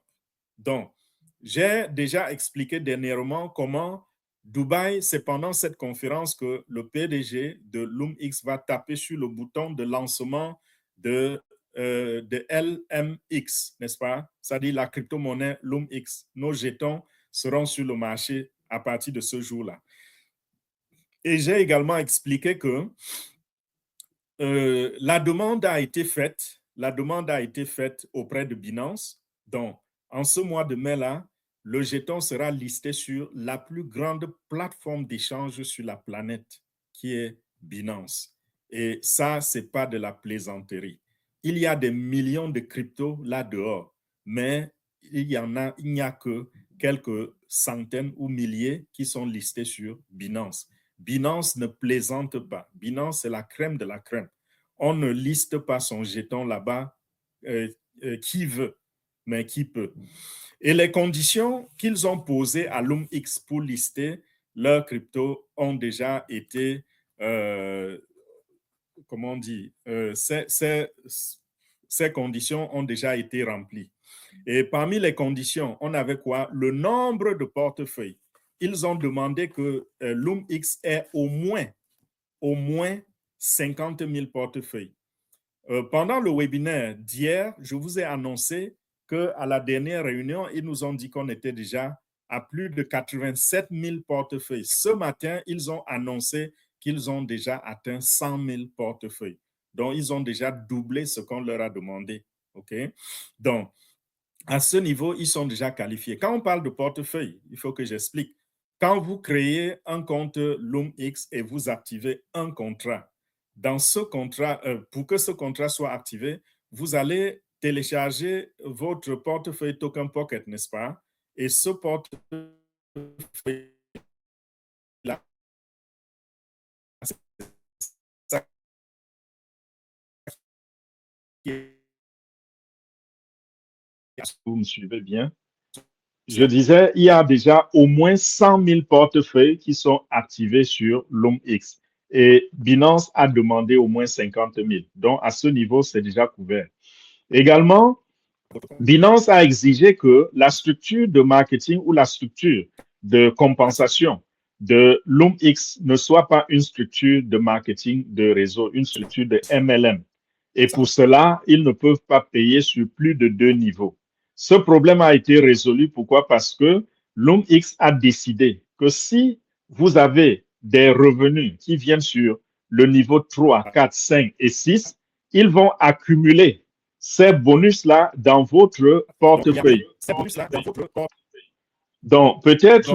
Donc, j'ai déjà expliqué dernièrement comment Dubaï, c'est pendant cette conférence que le PDG de LumX va taper sur le bouton de lancement de LMX, n'est-ce pas? C'est-à-dire la crypto-monnaie LumX. Nos jetons seront sur le marché à partir de ce jour-là. Et j'ai également expliqué que la demande a été faite auprès de Binance. Donc, en ce mois de mai-là, le jeton sera listé sur la plus grande plateforme d'échange sur la planète, qui est Binance. Et ça, ce n'est pas de la plaisanterie. Il y a des millions de cryptos là-dehors, mais il n'y a que quelques centaines ou milliers qui sont listés sur Binance. Binance ne plaisante pas. Binance, c'est la crème de la crème. On ne liste pas son jeton là-bas qui veut, mais qui peut. Et les conditions qu'ils ont posées à LumX pour lister leur crypto ont déjà été, comment on dit, ces conditions ont déjà été remplies. Et parmi les conditions, on avait quoi? Le nombre de portefeuilles. Ils ont demandé que LumX ait au moins 50 000 portefeuilles. Pendant le webinaire d'hier, je vous ai annoncé qu'à la dernière réunion, ils nous ont dit qu'on était déjà à plus de 87 000 portefeuilles. Ce matin, ils ont annoncé qu'ils ont déjà atteint 100 000 portefeuilles. Donc, ils ont déjà doublé ce qu'on leur a demandé. OK? Donc, à ce niveau, ils sont déjà qualifiés. Quand on parle de portefeuille, il faut que j'explique. Quand vous créez un compte LumX et vous activez un contrat, dans ce contrat, pour que ce contrat soit activé, vous allez télécharger votre portefeuille Token Pocket, n'est-ce pas? Et ce portefeuille-là, Vous me suivez bien? Je disais, il y a déjà au moins 100 000 portefeuilles qui sont activés sur LumX. Et Binance a demandé au moins 50 000. Donc, à ce niveau, c'est déjà couvert. Également, Binance a exigé que la structure de marketing ou la structure de compensation de LumX ne soit pas une structure de marketing de réseau, une structure de MLM. Et pour cela, ils ne peuvent pas payer sur plus de 2 niveaux. Ce problème a été résolu. Pourquoi? Parce que LumX a décidé que si vous avez des revenus qui viennent sur le niveau 3, 4, 5 et 6, ils vont accumuler ces bonus-là dans votre portefeuille. Donc, peut-être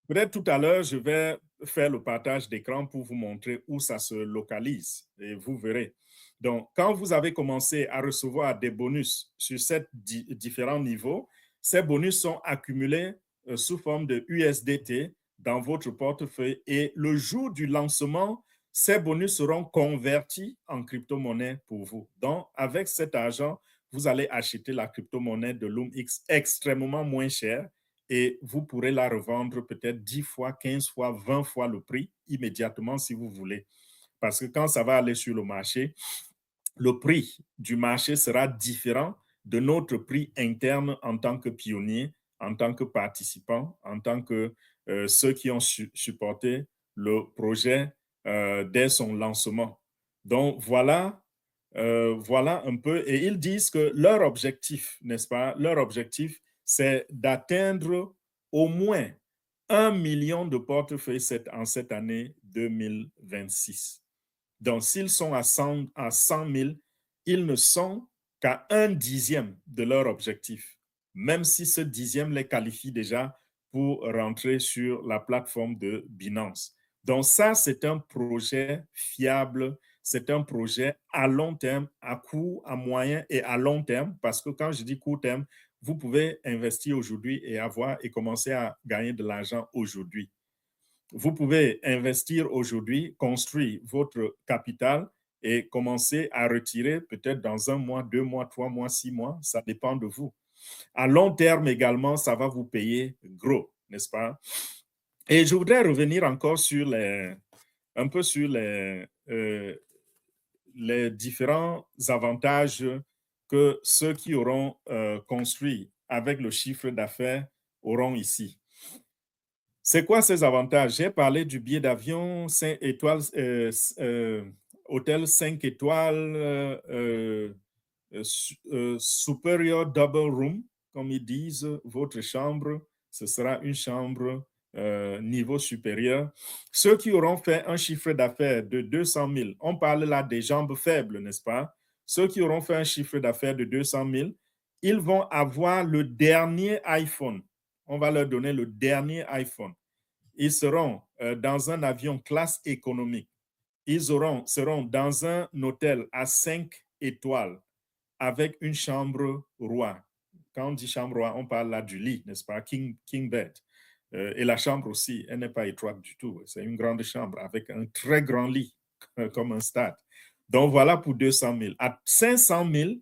Peut-être tout à l'heure, je vais faire le partage d'écran pour vous montrer où ça se localise et vous verrez. Donc, quand vous avez commencé à recevoir des bonus sur ces différents niveaux, ces bonus sont accumulés sous forme de USDT dans votre portefeuille et le jour du lancement, ces bonus seront convertis en crypto-monnaie pour vous. Donc, avec cet argent, vous allez acheter la crypto-monnaie de LumX extrêmement moins chère et vous pourrez la revendre peut-être 10 fois, 15 fois, 20 fois le prix immédiatement si vous voulez. Parce que quand ça va aller sur le marché, le prix du marché sera différent de notre prix interne en tant que pionnier, en tant que participant, en tant que ceux qui ont supporté le projet dès son lancement. Donc, voilà un peu. Et ils disent que leur objectif, n'est-ce pas, leur objectif, c'est d'atteindre au moins 1 million de portefeuilles en cette année 2026. Donc, s'ils sont à 100 000, ils ne sont qu'à 1/10 de leur objectif, même si ce dixième les qualifie déjà pour rentrer sur la plateforme de Binance. Donc ça, c'est un projet fiable, c'est un projet à long terme, à court, à moyen et à long terme, parce que quand je dis court terme, vous pouvez investir aujourd'hui et commencer à gagner de l'argent aujourd'hui. Vous pouvez investir aujourd'hui, construire votre capital et commencer à retirer peut-être dans 1 mois, 2 mois, 3 mois, 6 mois, ça dépend de vous. À long terme également, ça va vous payer gros, n'est-ce pas? Et je voudrais revenir encore sur un peu sur les différents avantages que ceux qui auront construit avec le chiffre d'affaires auront ici. C'est quoi ces avantages? J'ai parlé du billet d'avion 5 étoiles, hôtel 5 étoiles, superior double room, comme ils disent, votre chambre, ce sera une chambre niveau supérieur. Ceux qui auront fait un chiffre d'affaires de 200 000, on parle là des jambes faibles, n'est-ce pas? Ceux qui auront fait un chiffre d'affaires de 200 000, ils vont avoir le dernier iPhone. On va leur donner le dernier iPhone. Ils seront dans un avion classe économique. Ils seront dans un hôtel à 5 étoiles avec une chambre roi. Quand on dit chambre roi, on parle là du lit, n'est-ce pas? King bed. Et la chambre aussi, elle n'est pas étroite du tout. C'est une grande chambre avec un très grand lit, comme un stade. Donc voilà pour 200 000. À 500 000,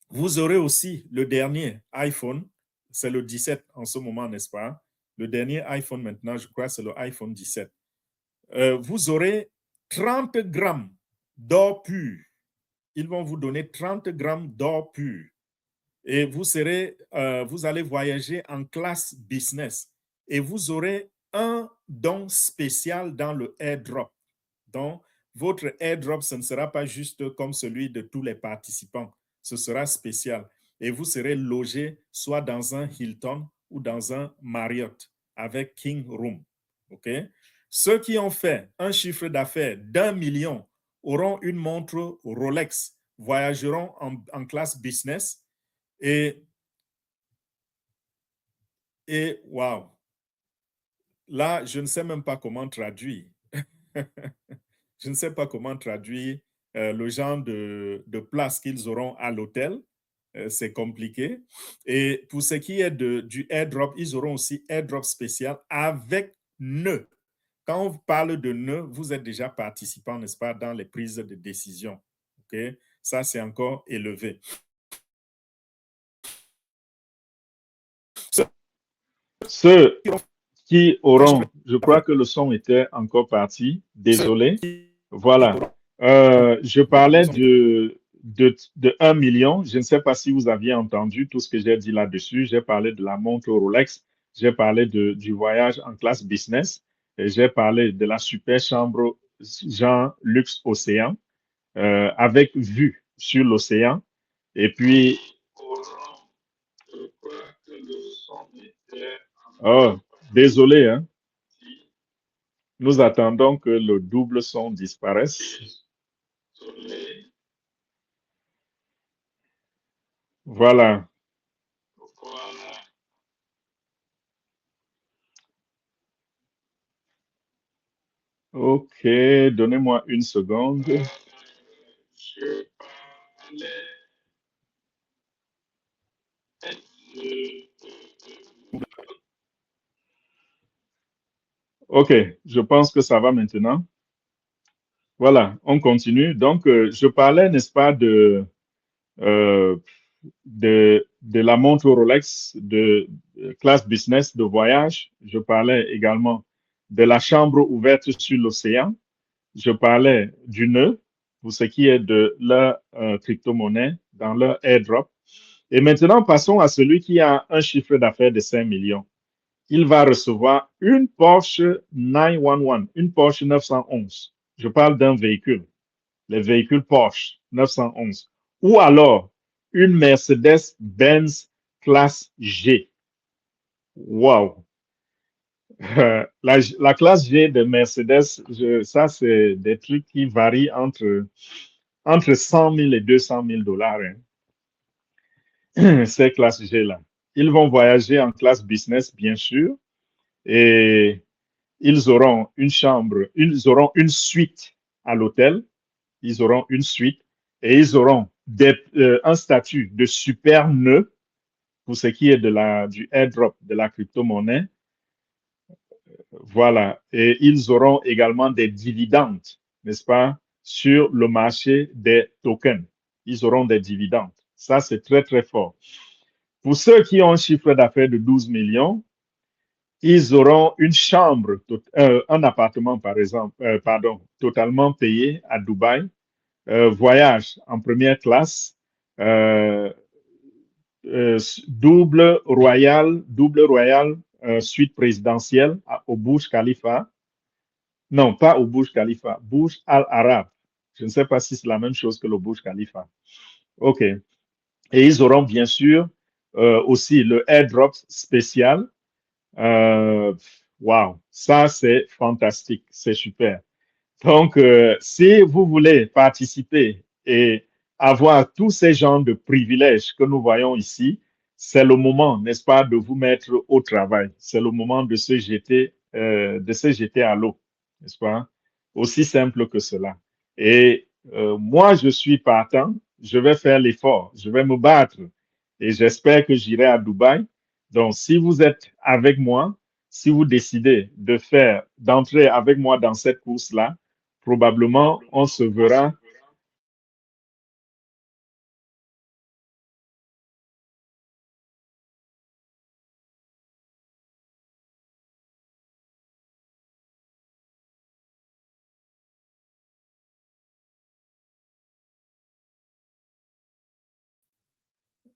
vous aurez aussi le dernier iPhone. C'est le 17 en ce moment, n'est-ce pas? Le dernier iPhone maintenant, je crois, c'est le iPhone 17. Vous aurez 30 grammes d'or pur. Ils vont vous donner 30 grammes d'or pur. Et vous allez voyager en classe business. Et vous aurez un don spécial dans le airdrop. Donc, votre airdrop, ce ne sera pas juste comme celui de tous les participants. Ce sera spécial. Et vous serez logé soit dans un Hilton ou dans un Marriott avec King Room. OK? Ceux qui ont fait un chiffre d'affaires d'1 million auront une montre Rolex, voyageront en classe business et wow, là, je ne sais même pas comment traduire. Je ne sais pas comment traduire le genre de place qu'ils auront à l'hôtel. C'est compliqué. Et pour ce qui est du airdrop, ils auront aussi airdrop spécial avec nœud. Quand on parle de nœud, vous êtes déjà participant, n'est-ce pas, dans les prises de décision. Okay? Ça, c'est encore élevé. Ceux qui auront, je crois que le son était encore parti, désolé. Voilà. Je parlais de 1 million. Je ne sais pas si vous aviez entendu tout ce que j'ai dit là-dessus. J'ai parlé de la montre Rolex. J'ai parlé du voyage en classe business. Et j'ai parlé de la super chambre genre luxe océan avec vue sur l'océan. Et puis, oh, désolé, hein. Nous attendons que le double son disparaisse. Voilà. OK, donnez-moi une seconde. OK, je pense que ça va maintenant. Voilà, on continue. Donc, je parlais, n'est-ce pas, de la montre Rolex de classe business de voyage. Je parlais également de la chambre ouverte sur l'océan. Je parlais du nœud pour ce qui est de leur crypto-monnaie dans leur airdrop. Et maintenant, passons à celui qui a un chiffre d'affaires de 5 millions. Il va recevoir une Porsche 911, une Porsche 911. Je parle d'un véhicule, les véhicules Porsche 911. Ou alors, une Mercedes-Benz classe G. Wow! La classe G de Mercedes, ça, c'est des trucs qui varient entre 100 000 et 200 000 dollars, hein, ces classes G-là. Ils vont voyager en classe business, bien sûr, et ils auront une chambre, ils auront une suite à l'hôtel, ils auront une suite, et ils auront un statut de super nœud pour ce qui est du airdrop de la crypto-monnaie. Voilà. Et ils auront également des dividendes, n'est-ce pas, sur le marché des tokens. Ils auront des dividendes. Ça, c'est très, très fort. Pour ceux qui ont un chiffre d'affaires de 12 millions, ils auront une chambre, un appartement, par exemple, totalement payé à Dubaï, voyage en première classe, euh, double royal suite présidentielle au Burj Khalifa. Non, pas au Burj Khalifa, Burj Al Arab. Je ne sais pas si c'est la même chose que le Burj Khalifa. OK. Et ils auront bien sûr aussi le airdrop spécial. Wow, ça c'est fantastique, c'est super. Donc, si vous voulez participer et avoir tous ces genres de privilèges que nous voyons ici, c'est le moment, n'est-ce pas, de vous mettre au travail. C'est le moment de se jeter à l'eau, n'est-ce pas? Aussi simple que cela. Et moi, je suis partant. Je vais faire l'effort. Je vais me battre. Et j'espère que j'irai à Dubaï. Donc, si vous êtes avec moi, si vous décidez d'entrer avec moi dans cette course-là, probablement on se verra.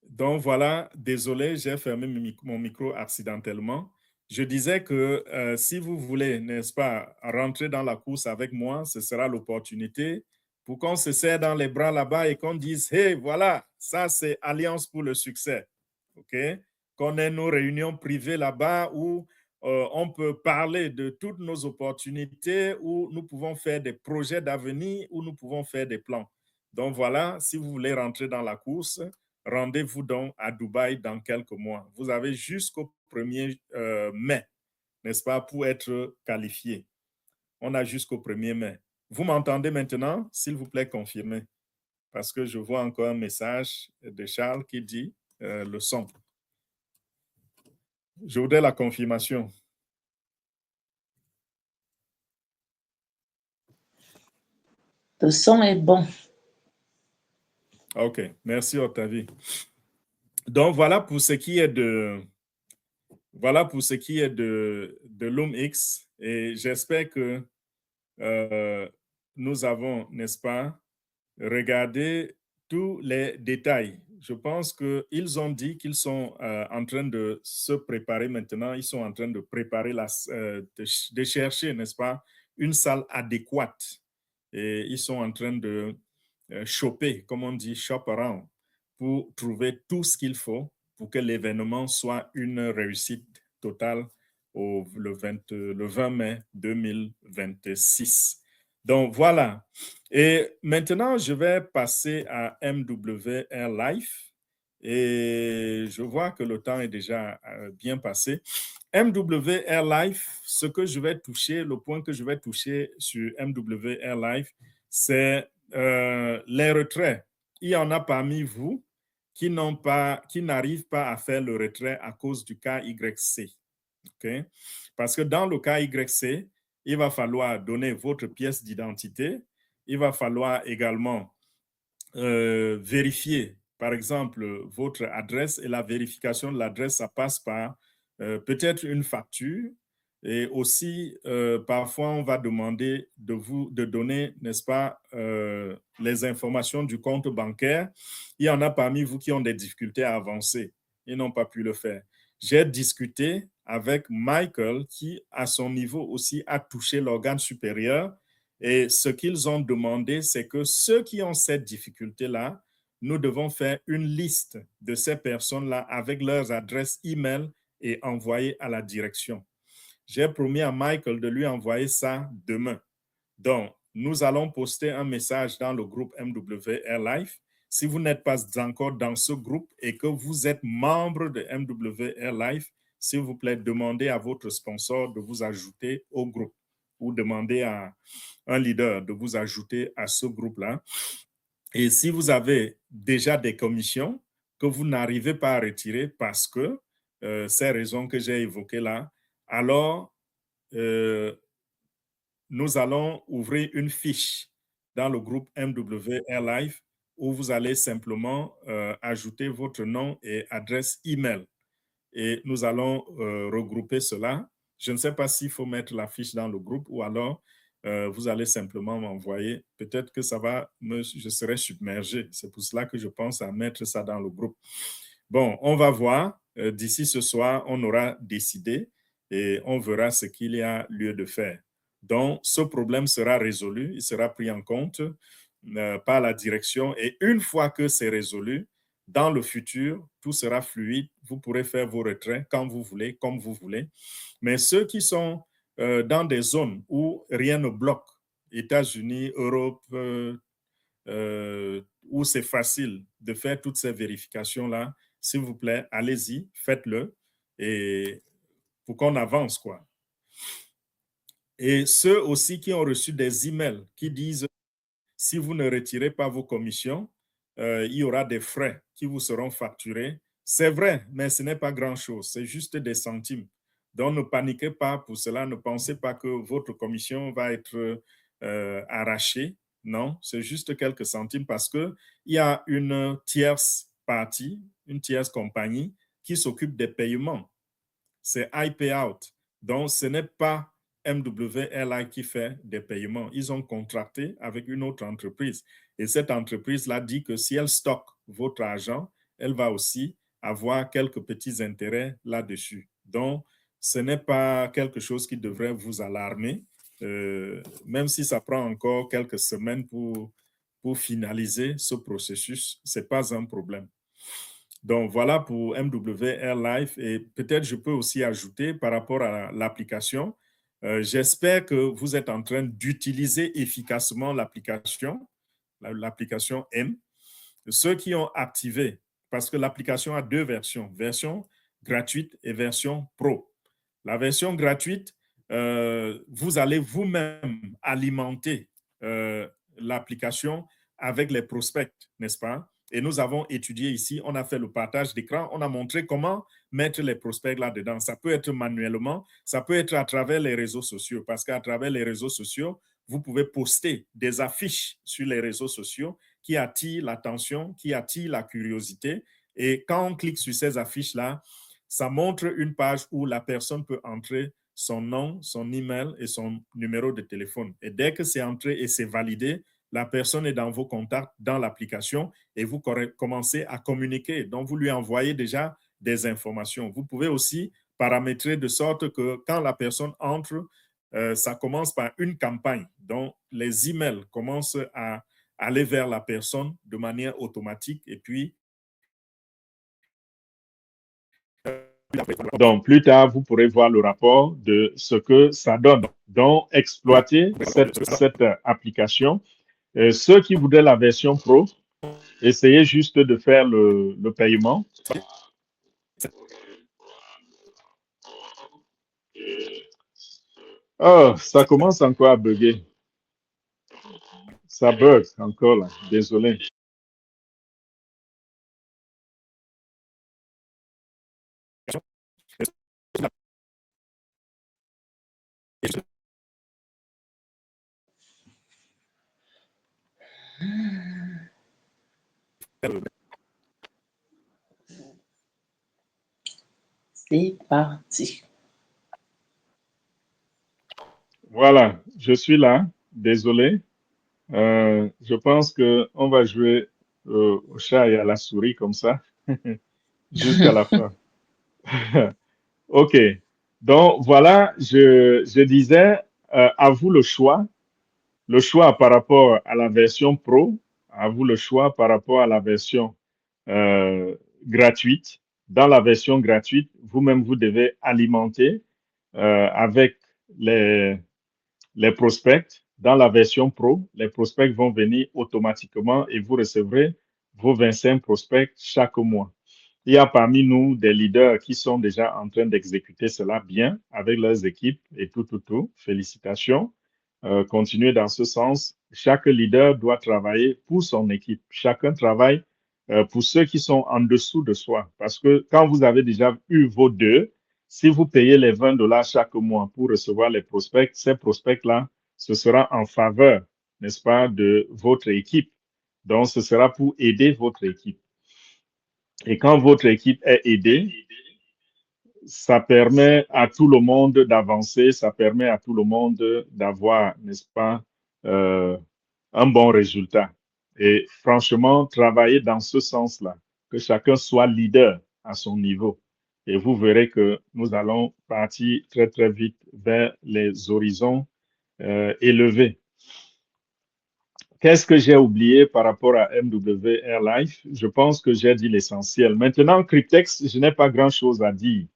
Donc voilà, désolé, j'ai fermé mon micro accidentellement. Je disais que si vous voulez, n'est-ce pas, rentrer dans la course avec moi, ce sera l'opportunité pour qu'on se serre dans les bras là-bas et qu'on dise, hey, voilà, ça c'est Alliance pour le succès. OK? Qu'on ait nos réunions privées là-bas où on peut parler de toutes nos opportunités, où nous pouvons faire des projets d'avenir, où nous pouvons faire des plans. Donc voilà, si vous voulez rentrer dans la course, rendez-vous donc à Dubaï dans quelques mois. Vous avez jusqu'au 1er mai, n'est-ce pas, pour être qualifié. On a jusqu'au 1er mai. Vous m'entendez maintenant? S'il vous plaît, confirmez. Parce que je vois encore un message de Charles qui dit le son. Je voudrais la confirmation. Le son est bon. OK. Merci, Octavie. Donc, voilà pour ce qui est de l'OMX. Et j'espère que nous avons, n'est-ce pas, regardé tous les détails. Je pense qu'ils ont dit qu'ils sont en train de se préparer maintenant. Ils sont en train de préparer, de chercher, n'est-ce pas, une salle adéquate. Et ils sont en train de choper, comme on dit, shop around, pour trouver tout ce qu'il faut pour que l'événement soit une réussite totale le 20 mai 2026. Donc voilà. Et maintenant, je vais passer à MWR Life. Et je vois que le temps est déjà bien passé. MWR Life, ce que je vais toucher, le point que je vais toucher sur MWR Life, c'est les retraits. Il y en a parmi vous qui n'arrivent pas à faire le retrait à cause du KYC. Okay? Parce que dans le KYC, il va falloir donner votre pièce d'identité. Il va falloir également vérifier, par exemple, votre adresse, et la vérification de l'adresse, ça passe par peut-être une facture. Et aussi, parfois, on va demander de donner, n'est-ce pas, les informations du compte bancaire. Il y en a parmi vous qui ont des difficultés à avancer. Ils n'ont pas pu le faire. J'ai discuté avec Michael, qui, à son niveau aussi, a touché l'organe supérieur. Et ce qu'ils ont demandé, c'est que ceux qui ont cette difficulté-là, nous devons faire une liste de ces personnes-là avec leurs adresses e-mail et envoyer à la direction. J'ai promis à Michael de lui envoyer ça demain. Donc, nous allons poster un message dans le groupe MWR Life. Si vous n'êtes pas encore dans ce groupe et que vous êtes membre de MWR Life, s'il vous plaît, demandez à votre sponsor de vous ajouter au groupe ou demandez à un leader de vous ajouter à ce groupe-là. Et si vous avez déjà des commissions que vous n'arrivez pas à retirer parce que ces raisons que j'ai évoquées là, alors nous allons ouvrir une fiche dans le groupe MWR Live où vous allez simplement ajouter votre nom et adresse email. Et nous allons regrouper cela. Je ne sais pas s'il faut mettre la fiche dans le groupe ou alors vous allez simplement m'envoyer. Peut-être que je serai submergé. C'est pour cela que je pense à mettre ça dans le groupe. Bon, on va voir. D'ici ce soir, on aura décidé et on verra ce qu'il y a lieu de faire. Donc, ce problème sera résolu, il sera pris en compte par la direction et une fois que c'est résolu, dans le futur, tout sera fluide. Vous pourrez faire vos retraits quand vous voulez, comme vous voulez. Mais ceux qui sont dans des zones où rien ne bloque, États-Unis, Europe, où c'est facile de faire toutes ces vérifications-là, s'il vous plaît, allez-y, faites-le et pour qu'on avance, quoi. Et ceux aussi qui ont reçu des emails qui disent si vous ne retirez pas vos commissions, il y aura des frais qui vous seront facturés. C'est vrai, mais ce n'est pas grand-chose, c'est juste des centimes. Donc, ne paniquez pas pour cela, ne pensez pas que votre commission va être arrachée. Non, c'est juste quelques centimes parce qu'il y a une tierce partie, une tierce compagnie qui s'occupe des paiements. C'est iPayout. Donc, ce n'est pas MWRLI qui fait des paiements. Ils ont contracté avec une autre entreprise. Et cette entreprise-là dit que si elle stocke votre argent, elle va aussi avoir quelques petits intérêts là-dessus. Donc, ce n'est pas quelque chose qui devrait vous alarmer, même si ça prend encore quelques semaines pour finaliser ce processus, ce n'est pas un problème. Donc, voilà pour MWR Live. Et peut-être je peux aussi ajouter par rapport à l'application, j'espère que vous êtes en train d'utiliser efficacement l'application M. Ceux qui ont activé, parce que l'application a deux versions, version gratuite et version pro. La version gratuite, vous allez vous-même alimenter l'application avec les prospects, n'est-ce pas? Et nous avons étudié ici, on a fait le partage d'écran, on a montré comment mettre les prospects là-dedans. Ça peut être manuellement, ça peut être à travers les réseaux sociaux, parce qu'à travers les réseaux sociaux, vous pouvez poster des affiches sur les réseaux sociaux qui attirent l'attention, qui attirent la curiosité. Et quand on clique sur ces affiches-là, ça montre une page où la personne peut entrer son nom, son email et son numéro de téléphone. Et dès que c'est entré et c'est validé, la personne est dans vos contacts, dans l'application et vous commencez à communiquer. Donc, vous lui envoyez déjà des informations. Vous pouvez aussi paramétrer de sorte que quand la personne entre, ça commence par une campagne. Donc, les emails commencent à aller vers la personne de manière automatique et puis donc, plus tard, vous pourrez voir le rapport de ce que ça donne. Donc, exploiter cette application. Ceux qui voudraient la version pro, essayez juste de faire le paiement. Oh, ça commence encore à bugger. Ça bug encore là. Désolé. C'est parti. Voilà, je suis là. Désolé. Je pense qu'on va jouer au chat et à la souris comme ça jusqu'à la fin. OK. Donc, voilà, je disais, à vous le choix par rapport à la version pro, à vous le choix par rapport à la version gratuite. Dans la version gratuite, vous-même, vous devez alimenter avec les prospects. Dans la version pro, les prospects vont venir automatiquement et vous recevrez vos 25 prospects chaque mois. Il y a parmi nous des leaders qui sont déjà en train d'exécuter cela bien avec leurs équipes et tout. Félicitations. Continuez dans ce sens. Chaque leader doit travailler pour son équipe. Chacun travaille pour ceux qui sont en dessous de soi. Parce que quand vous avez déjà eu vos deux, si vous payez les $20 chaque mois pour recevoir les prospects, ces prospects-là, ce sera en faveur, n'est-ce pas, de votre équipe. Donc, ce sera pour aider votre équipe. Et quand votre équipe est aidée, ça permet à tout le monde d'avancer, ça permet à tout le monde d'avoir, n'est-ce pas, un bon résultat. Et franchement, travailler dans ce sens-là, que chacun soit leader à son niveau. Et vous verrez que nous allons partir très vite vers les horizons élevés. Qu'est-ce que j'ai oublié par rapport à MW Airlife? Je pense que j'ai dit l'essentiel. Maintenant, Cryptex, je n'ai pas grand-chose à dire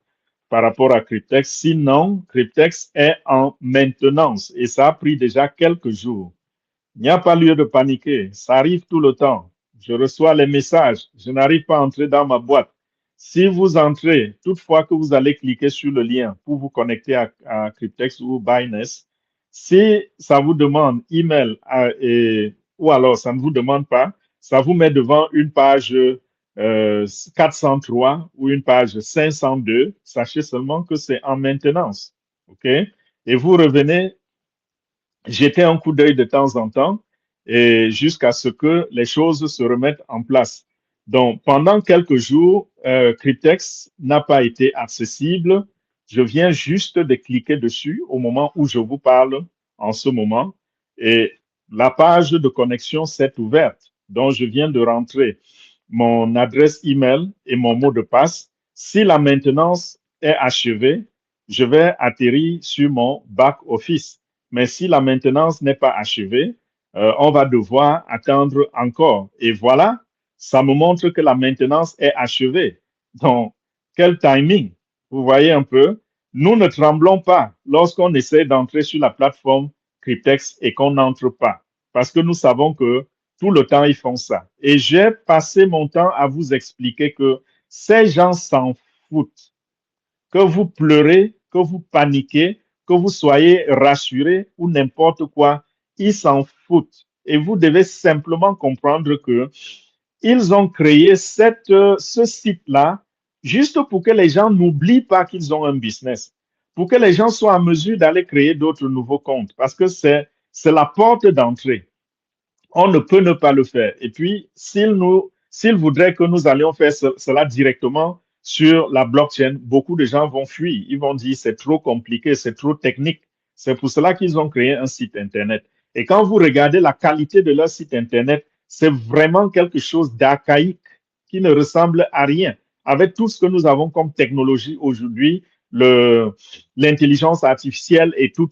par rapport à Cryptex. Sinon, Cryptex est en maintenance et ça a pris déjà quelques jours. Il n'y a pas lieu de paniquer. Ça arrive tout le temps. Je reçois les messages. Je n'arrive pas à entrer dans ma boîte. Si vous entrez, toutefois que vous allez cliquer sur le lien pour vous connecter à Cryptex ou Binance, si ça vous demande email ou alors ça ne vous demande pas, ça vous met devant une page 403 ou une page 502. Sachez seulement que c'est en maintenance. OK? Et vous revenez jeter un coup d'œil de temps en temps et jusqu'à ce que les choses se remettent en place. Donc, pendant quelques jours, Cryptex n'a pas été accessible. Je viens juste de cliquer dessus au moment où je vous parle en ce moment et la page de connexion s'est ouverte. Donc, je viens de rentrer mon adresse email et mon mot de passe. Si la maintenance est achevée, je vais atterrir sur mon back office. Mais si la maintenance n'est pas achevée, on va devoir attendre encore. Et voilà, ça me montre que la maintenance est achevée. Donc, quel timing! Vous voyez un peu, nous ne tremblons pas lorsqu'on essaie d'entrer sur la plateforme Cryptex et qu'on n'entre pas. Parce que nous savons que tout le temps, ils font ça. Et j'ai passé mon temps à vous expliquer que ces gens s'en foutent. Que vous pleurez, que vous paniquez, que vous soyez rassurés ou n'importe quoi, ils s'en foutent. Et vous devez simplement comprendre que ils ont créé ce site-là juste pour que les gens n'oublient pas qu'ils ont un business, pour que les gens soient en mesure d'aller créer d'autres nouveaux comptes, parce que c'est la porte d'entrée. On ne peut ne pas le faire. Et puis, s'ils voudraient que nous allions faire cela directement sur la blockchain, beaucoup de gens vont fuir. Ils vont dire c'est trop compliqué, c'est trop technique. C'est pour cela qu'ils ont créé un site Internet. Et quand vous regardez la qualité de leur site Internet, c'est vraiment quelque chose d'archaïque qui ne ressemble à rien. Avec tout ce que nous avons comme technologie aujourd'hui, l'intelligence artificielle et tout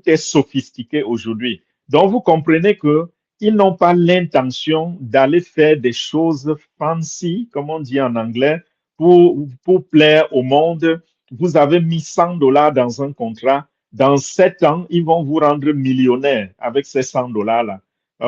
est sophistiqué aujourd'hui. Donc, vous comprenez que ils n'ont pas l'intention d'aller faire des choses fancy, comme on dit en anglais, pour plaire au monde. Vous avez mis $100 dans un contrat. Dans 7 ans, ils vont vous rendre millionnaire avec ces $100-là.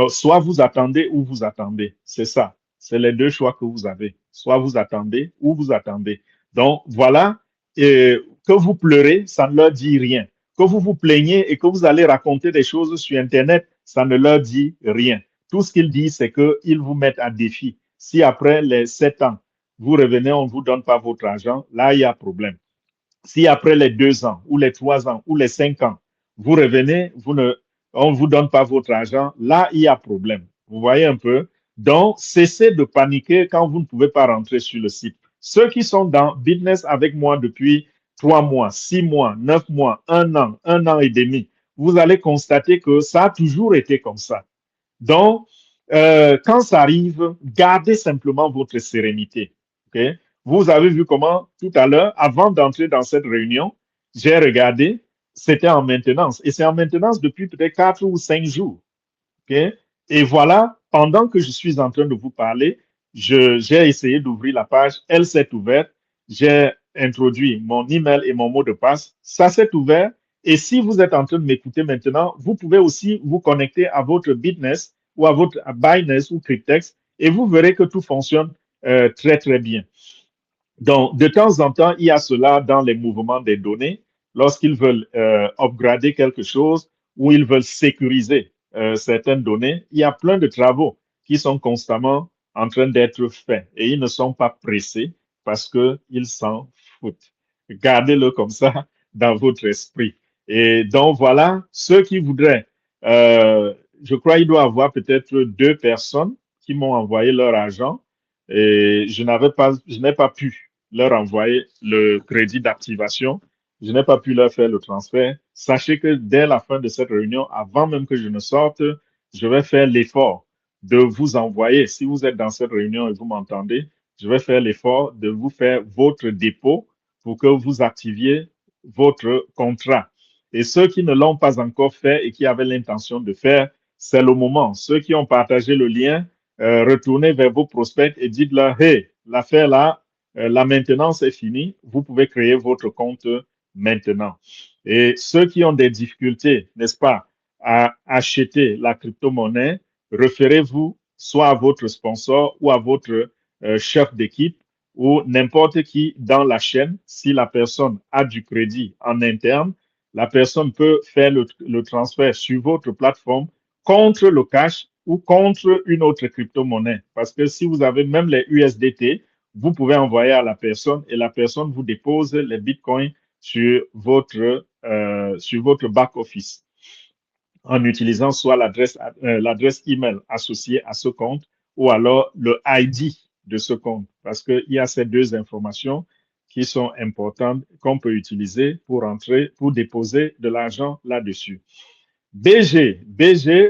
Soit vous attendez ou vous attendez. C'est ça. C'est les deux choix que vous avez. Soit vous attendez ou vous attendez. Donc, voilà. Et que vous pleurez, ça ne leur dit rien. Que vous vous plaignez et que vous allez raconter des choses sur Internet, ça ne leur dit rien. Tout ce qu'ils disent, c'est qu'ils vous mettent à défi. Si après les 7 ans, vous revenez, on ne vous donne pas votre argent, là, il y a problème. Si après les 2 ans, ou les 3 ans, ou les 5 ans, vous revenez, on ne vous donne pas votre argent, là, il y a problème. Vous voyez un peu? Donc, cessez de paniquer quand vous ne pouvez pas rentrer sur le site. Ceux qui sont dans business avec moi depuis 3 mois, 6 mois, 9 mois, 1 an et demi, vous allez constater que ça a toujours été comme ça. Donc, quand ça arrive, gardez simplement votre sérénité. Okay? Vous avez vu comment, tout à l'heure, avant d'entrer dans cette réunion, j'ai regardé, c'était en maintenance. Et c'est en maintenance depuis peut-être 4 ou 5 jours. Okay? Et voilà, pendant que je suis en train de vous parler, j'ai essayé d'ouvrir la page, elle s'est ouverte, j'ai introduit mon email et mon mot de passe. Ça s'est ouvert. Et si vous êtes en train de m'écouter maintenant, vous pouvez aussi vous connecter à votre Bitness ou à votre Binance ou Cryptex et vous verrez que tout fonctionne très, très bien. Donc, de temps en temps, il y a cela dans les mouvements des données lorsqu'ils veulent upgrader quelque chose ou ils veulent sécuriser certaines données. Il y a plein de travaux qui sont constamment en train d'être faits et ils ne sont pas pressés parce qu'ils s'en foutent. Gardez-le comme ça dans votre esprit. Et donc, voilà, ceux qui voudraient, je crois qu'il doit y avoir peut-être 2 personnes qui m'ont envoyé leur argent et je n'ai pas pu leur envoyer le crédit d'activation. Je n'ai pas pu leur faire le transfert. Sachez que dès la fin de cette réunion, avant même que je ne sorte, je vais faire l'effort de vous envoyer, si vous êtes dans cette réunion et vous m'entendez, je vais faire l'effort de vous faire votre dépôt pour que vous activiez votre contrat. Et ceux qui ne l'ont pas encore fait et qui avaient l'intention de faire, c'est le moment. Ceux qui ont partagé le lien, retournez vers vos prospects et dites-leur, hey, l'affaire là, la maintenance est finie, vous pouvez créer votre compte maintenant. Et ceux qui ont des difficultés, n'est-ce pas, à acheter la crypto-monnaie, référez-vous soit à votre sponsor ou à votre chef d'équipe ou n'importe qui dans la chaîne. Si la personne a du crédit en interne, la personne peut faire le transfert sur votre plateforme contre le cash ou contre une autre crypto-monnaie. Parce que si vous avez même les USDT, vous pouvez envoyer à la personne et la personne vous dépose les bitcoins sur votre back-office en utilisant soit l'adresse email associée à ce compte ou alors le ID de ce compte. Parce qu'il y a ces 2 informations qui sont importantes qu'on peut utiliser pour déposer de l'argent là-dessus. BG,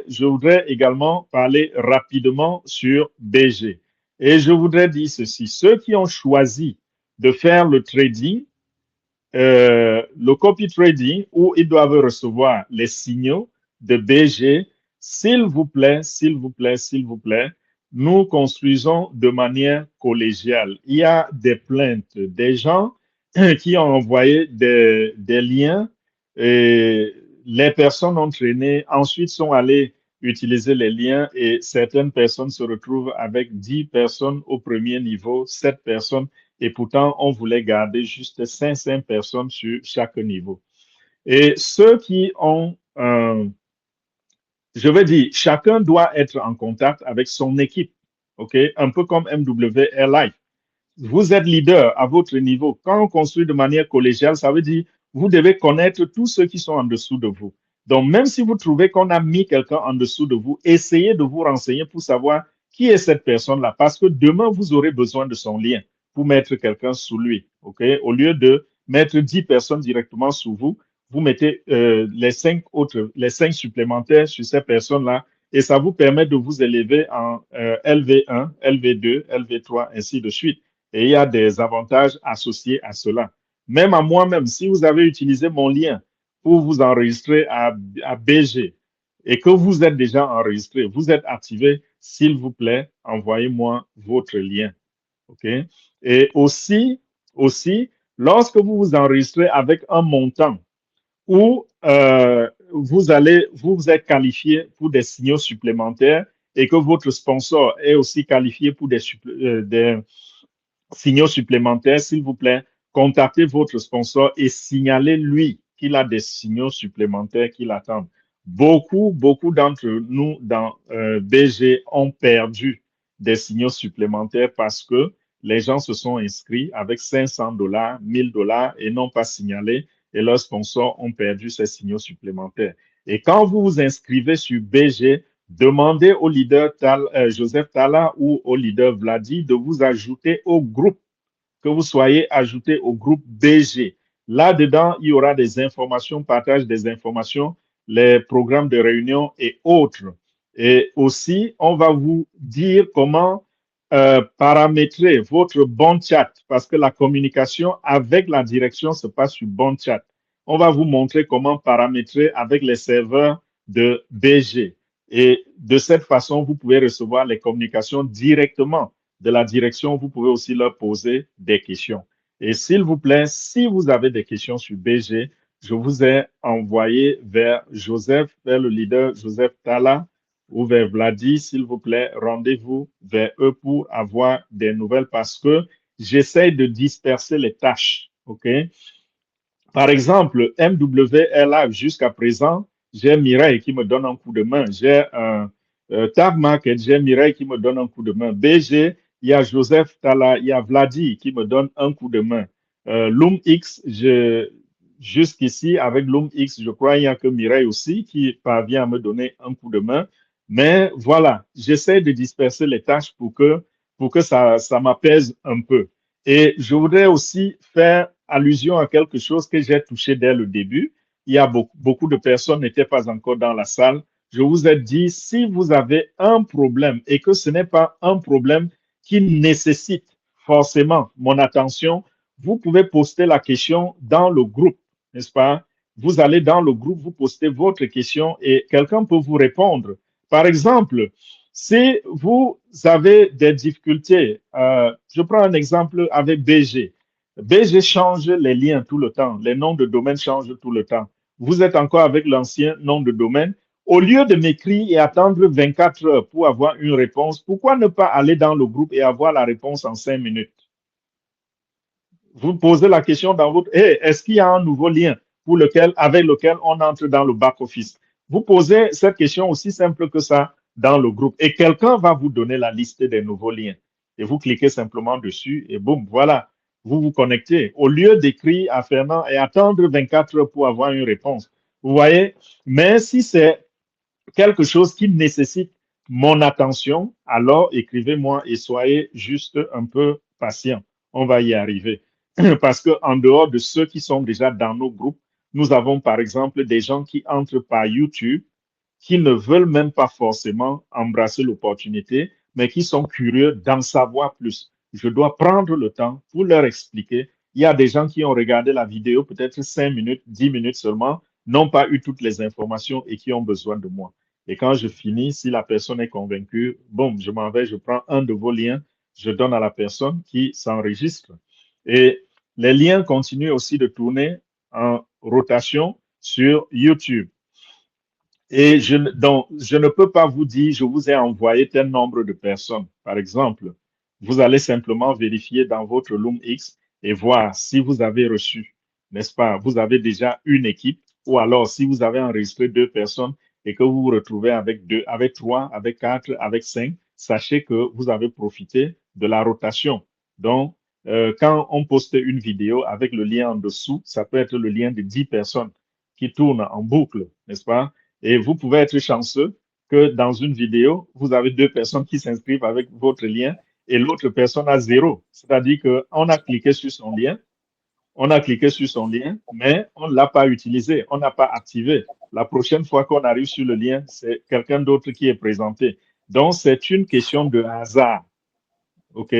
je voudrais également parler rapidement sur BG. Et je voudrais dire ceci, ceux qui ont choisi de faire le trading, le copy trading, où ils doivent recevoir les signaux de BG, s'il vous plaît, nous construisons de manière collégiale. Il y a des plaintes, des gens qui ont envoyé des liens et les personnes ont traîné, ensuite sont allées utiliser les liens et certaines personnes se retrouvent avec 10 personnes au premier niveau, 7 personnes et pourtant on voulait garder juste 500 personnes sur chaque niveau. Et ceux qui ont, je veux dire, chacun doit être en contact avec son équipe, ok, un peu comme MWR Live. Vous êtes leader à votre niveau. Quand on construit de manière collégiale, ça veut dire vous devez connaître tous ceux qui sont en dessous de vous. Donc, même si vous trouvez qu'on a mis quelqu'un en dessous de vous, essayez de vous renseigner pour savoir qui est cette personne-là. Parce que demain, vous aurez besoin de son lien pour mettre quelqu'un sous lui. Okay? Au lieu de mettre 10 personnes directement sous vous, vous mettez les 5 supplémentaires sur ces personnes-là et ça vous permet de vous élever en LV1, LV2, LV3, ainsi de suite. Et il y a des avantages associés à cela. Même à moi-même, si vous avez utilisé mon lien pour vous enregistrer à BG et que vous êtes déjà enregistré, vous êtes activé, s'il vous plaît, envoyez-moi votre lien. OK? Et aussi, lorsque vous vous enregistrez avec un montant où vous êtes qualifié pour des signaux supplémentaires et que votre sponsor est aussi qualifié pour des signaux supplémentaires, s'il vous plaît, contactez votre sponsor et signalez-lui qu'il a des signaux supplémentaires qui l'attendent. Beaucoup d'entre nous dans BG ont perdu des signaux supplémentaires parce que les gens se sont inscrits avec $500, $1000 et n'ont pas signalé et leurs sponsors ont perdu ces signaux supplémentaires. Et quand vous vous inscrivez sur BG, demandez au leader Joseph Talla ou au leader Vladi de vous ajouter au groupe, que vous soyez ajouté au groupe BG. Là-dedans, il y aura des informations, partage des informations, les programmes de réunion et autres. Et aussi, on va vous dire comment paramétrer votre bon chat parce que la communication avec la direction se passe sur bon chat. On va vous montrer comment paramétrer avec les serveurs de BG. Et de cette façon, vous pouvez recevoir les communications directement de la direction. Vous pouvez aussi leur poser des questions. Et s'il vous plaît, si vous avez des questions sur BG, je vous ai envoyé vers Joseph, vers le leader Joseph Tala ou vers Vladi. S'il vous plaît, rendez-vous vers eux pour avoir des nouvelles parce que j'essaie de disperser les tâches. OK? Par exemple, MWLA, jusqu'à présent, j'ai Mireille qui me donne un coup de main. J'ai un Tab Market, j'ai Mireille qui me donne un coup de main. BG, il y a Joseph Tala, il y a Vladi qui me donne un coup de main. LoomX, jusqu'ici, avec LoomX, je crois qu'il n'y a que Mireille aussi qui parvient à me donner un coup de main. Mais voilà, j'essaie de disperser les tâches pour que ça m'apaise un peu. Et je voudrais aussi faire allusion à quelque chose que j'ai touché dès le début. Il y a beaucoup de personnes n'étaient pas encore dans la salle. Je vous ai dit, si vous avez un problème et que ce n'est pas un problème qui nécessite forcément mon attention, vous pouvez poster la question dans le groupe, n'est-ce pas? Vous allez dans le groupe, vous postez votre question et quelqu'un peut vous répondre. Par exemple, si vous avez des difficultés, je prends un exemple avec BG. BG change les liens tout le temps, les noms de domaine changent tout le temps. Vous êtes encore avec l'ancien nom de domaine. Au lieu de m'écrire et attendre 24 heures pour avoir une réponse, pourquoi ne pas aller dans le groupe et avoir la réponse en 5 minutes? Vous posez la question dans votre... Hey, est-ce qu'il y a un nouveau lien avec lequel on entre dans le back-office? Vous posez cette question aussi simple que ça dans le groupe et quelqu'un va vous donner la liste des nouveaux liens. Et vous cliquez simplement dessus et boum, voilà, vous vous connectez. Au lieu d'écrire à Fernand et attendre 24 heures pour avoir une réponse. Vous voyez? Mais si c'est quelque chose qui nécessite mon attention, alors écrivez-moi et soyez juste un peu patient. On va y arriver. Parce qu'en dehors de ceux qui sont déjà dans nos groupes, nous avons par exemple des gens qui entrent par YouTube, qui ne veulent même pas forcément embrasser l'opportunité, mais qui sont curieux d'en savoir plus. Je dois prendre le temps pour leur expliquer. Il y a des gens qui ont regardé la vidéo peut-être 5 minutes, 10 minutes seulement, n'ont pas eu toutes les informations et qui ont besoin de moi. Et quand je finis, si la personne est convaincue, bon, je m'en vais, je prends un de vos liens, je donne à la personne qui s'enregistre. Et les liens continuent aussi de tourner en rotation sur YouTube. Et donc, je ne peux pas vous dire, je vous ai envoyé tel nombre de personnes. Par exemple, vous allez simplement vérifier dans votre LoomX et voir si vous avez reçu, n'est-ce pas? Vous avez déjà une équipe, ou alors si vous avez enregistré 2 personnes et que vous vous retrouvez avec 2, avec 3, avec 4, avec 5, sachez que vous avez profité de la rotation. Donc, quand on poste une vidéo avec le lien en dessous, ça peut être le lien de 10 personnes qui tournent en boucle, n'est-ce pas? Et vous pouvez être chanceux que dans une vidéo, vous avez 2 personnes qui s'inscrivent avec votre lien et l'autre personne a 0. C'est-à-dire qu'on a cliqué sur son lien, on a cliqué sur son lien, mais on ne l'a pas utilisé, on n'a pas activé. La prochaine fois qu'on arrive sur le lien, c'est quelqu'un d'autre qui est présenté. Donc, c'est une question de hasard. OK?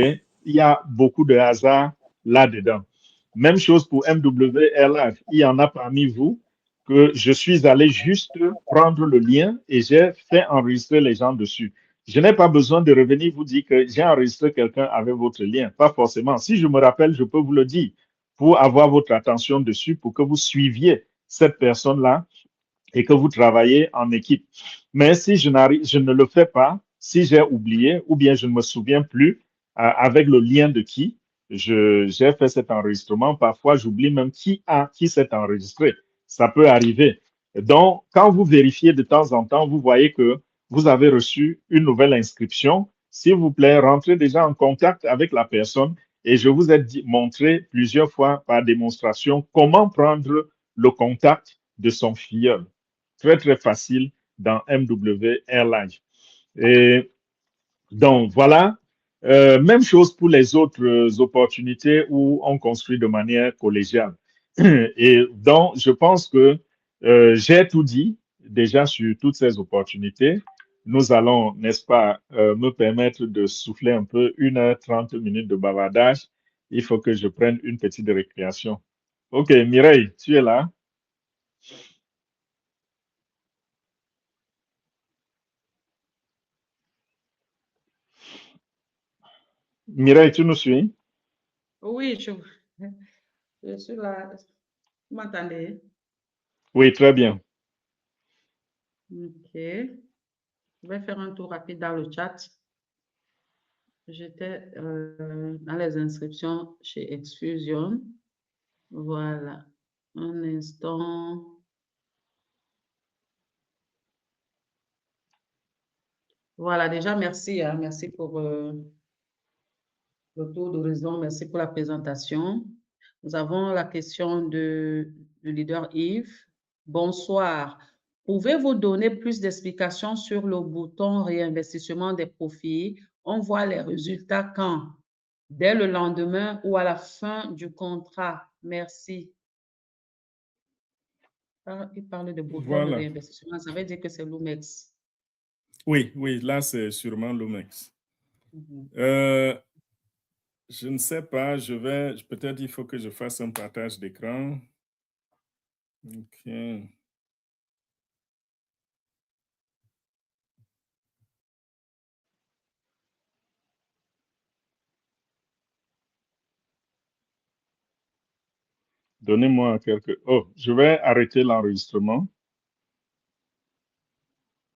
Il y a beaucoup de hasard là-dedans. Même chose pour MWLF. Il y en a parmi vous que je suis allé juste prendre le lien et j'ai fait enregistrer les gens dessus. Je n'ai pas besoin de revenir vous dire que j'ai enregistré quelqu'un avec votre lien. Pas forcément. Si je me rappelle, je peux vous le dire pour avoir votre attention dessus, pour que vous suiviez cette personne-là et que vous travaillez en équipe. Mais si je ne le fais pas, si j'ai oublié ou bien je ne me souviens plus avec le lien de qui j'ai fait cet enregistrement, parfois j'oublie même qui s'est enregistré. Ça peut arriver. Donc, quand vous vérifiez de temps en temps, vous voyez que vous avez reçu une nouvelle inscription. S'il vous plaît, rentrez déjà en contact avec la personne et je vous ai montré plusieurs fois par démonstration comment prendre le contact de son filleul. Très, très facile dans MW Airlines. Et donc, voilà. Même chose pour les autres opportunités où on construit de manière collégiale. Et donc, je pense que j'ai tout dit déjà sur toutes ces opportunités. Nous allons, n'est-ce pas, me permettre de souffler un peu 1h30 de bavardage. Il faut que je prenne une petite récréation. OK, Mireille, tu es là? Mireille, tu nous suis? Oui, Je suis là. Vous m'entendez? Oui, très bien. OK. Je vais faire un tour rapide dans le chat. J'étais dans les inscriptions chez Exfusion. Voilà. Un instant. Voilà, déjà, merci. Merci pour le tour d'horizon. Merci pour la présentation. Nous avons la question du leader Yves. Bonsoir. Pouvez-vous donner plus d'explications sur le bouton réinvestissement des profits? On voit les résultats quand? Dès le lendemain ou à la fin du contrat? Merci. Il parle de bouton de Voilà. réinvestissement. Ça veut dire que c'est Lumex. Oui, oui, là, c'est sûrement Lumex. Mhm. Je ne sais pas, peut-être il faut que je fasse un partage d'écran. OK. Donnez-moi quelques... Oh, je vais arrêter l'enregistrement.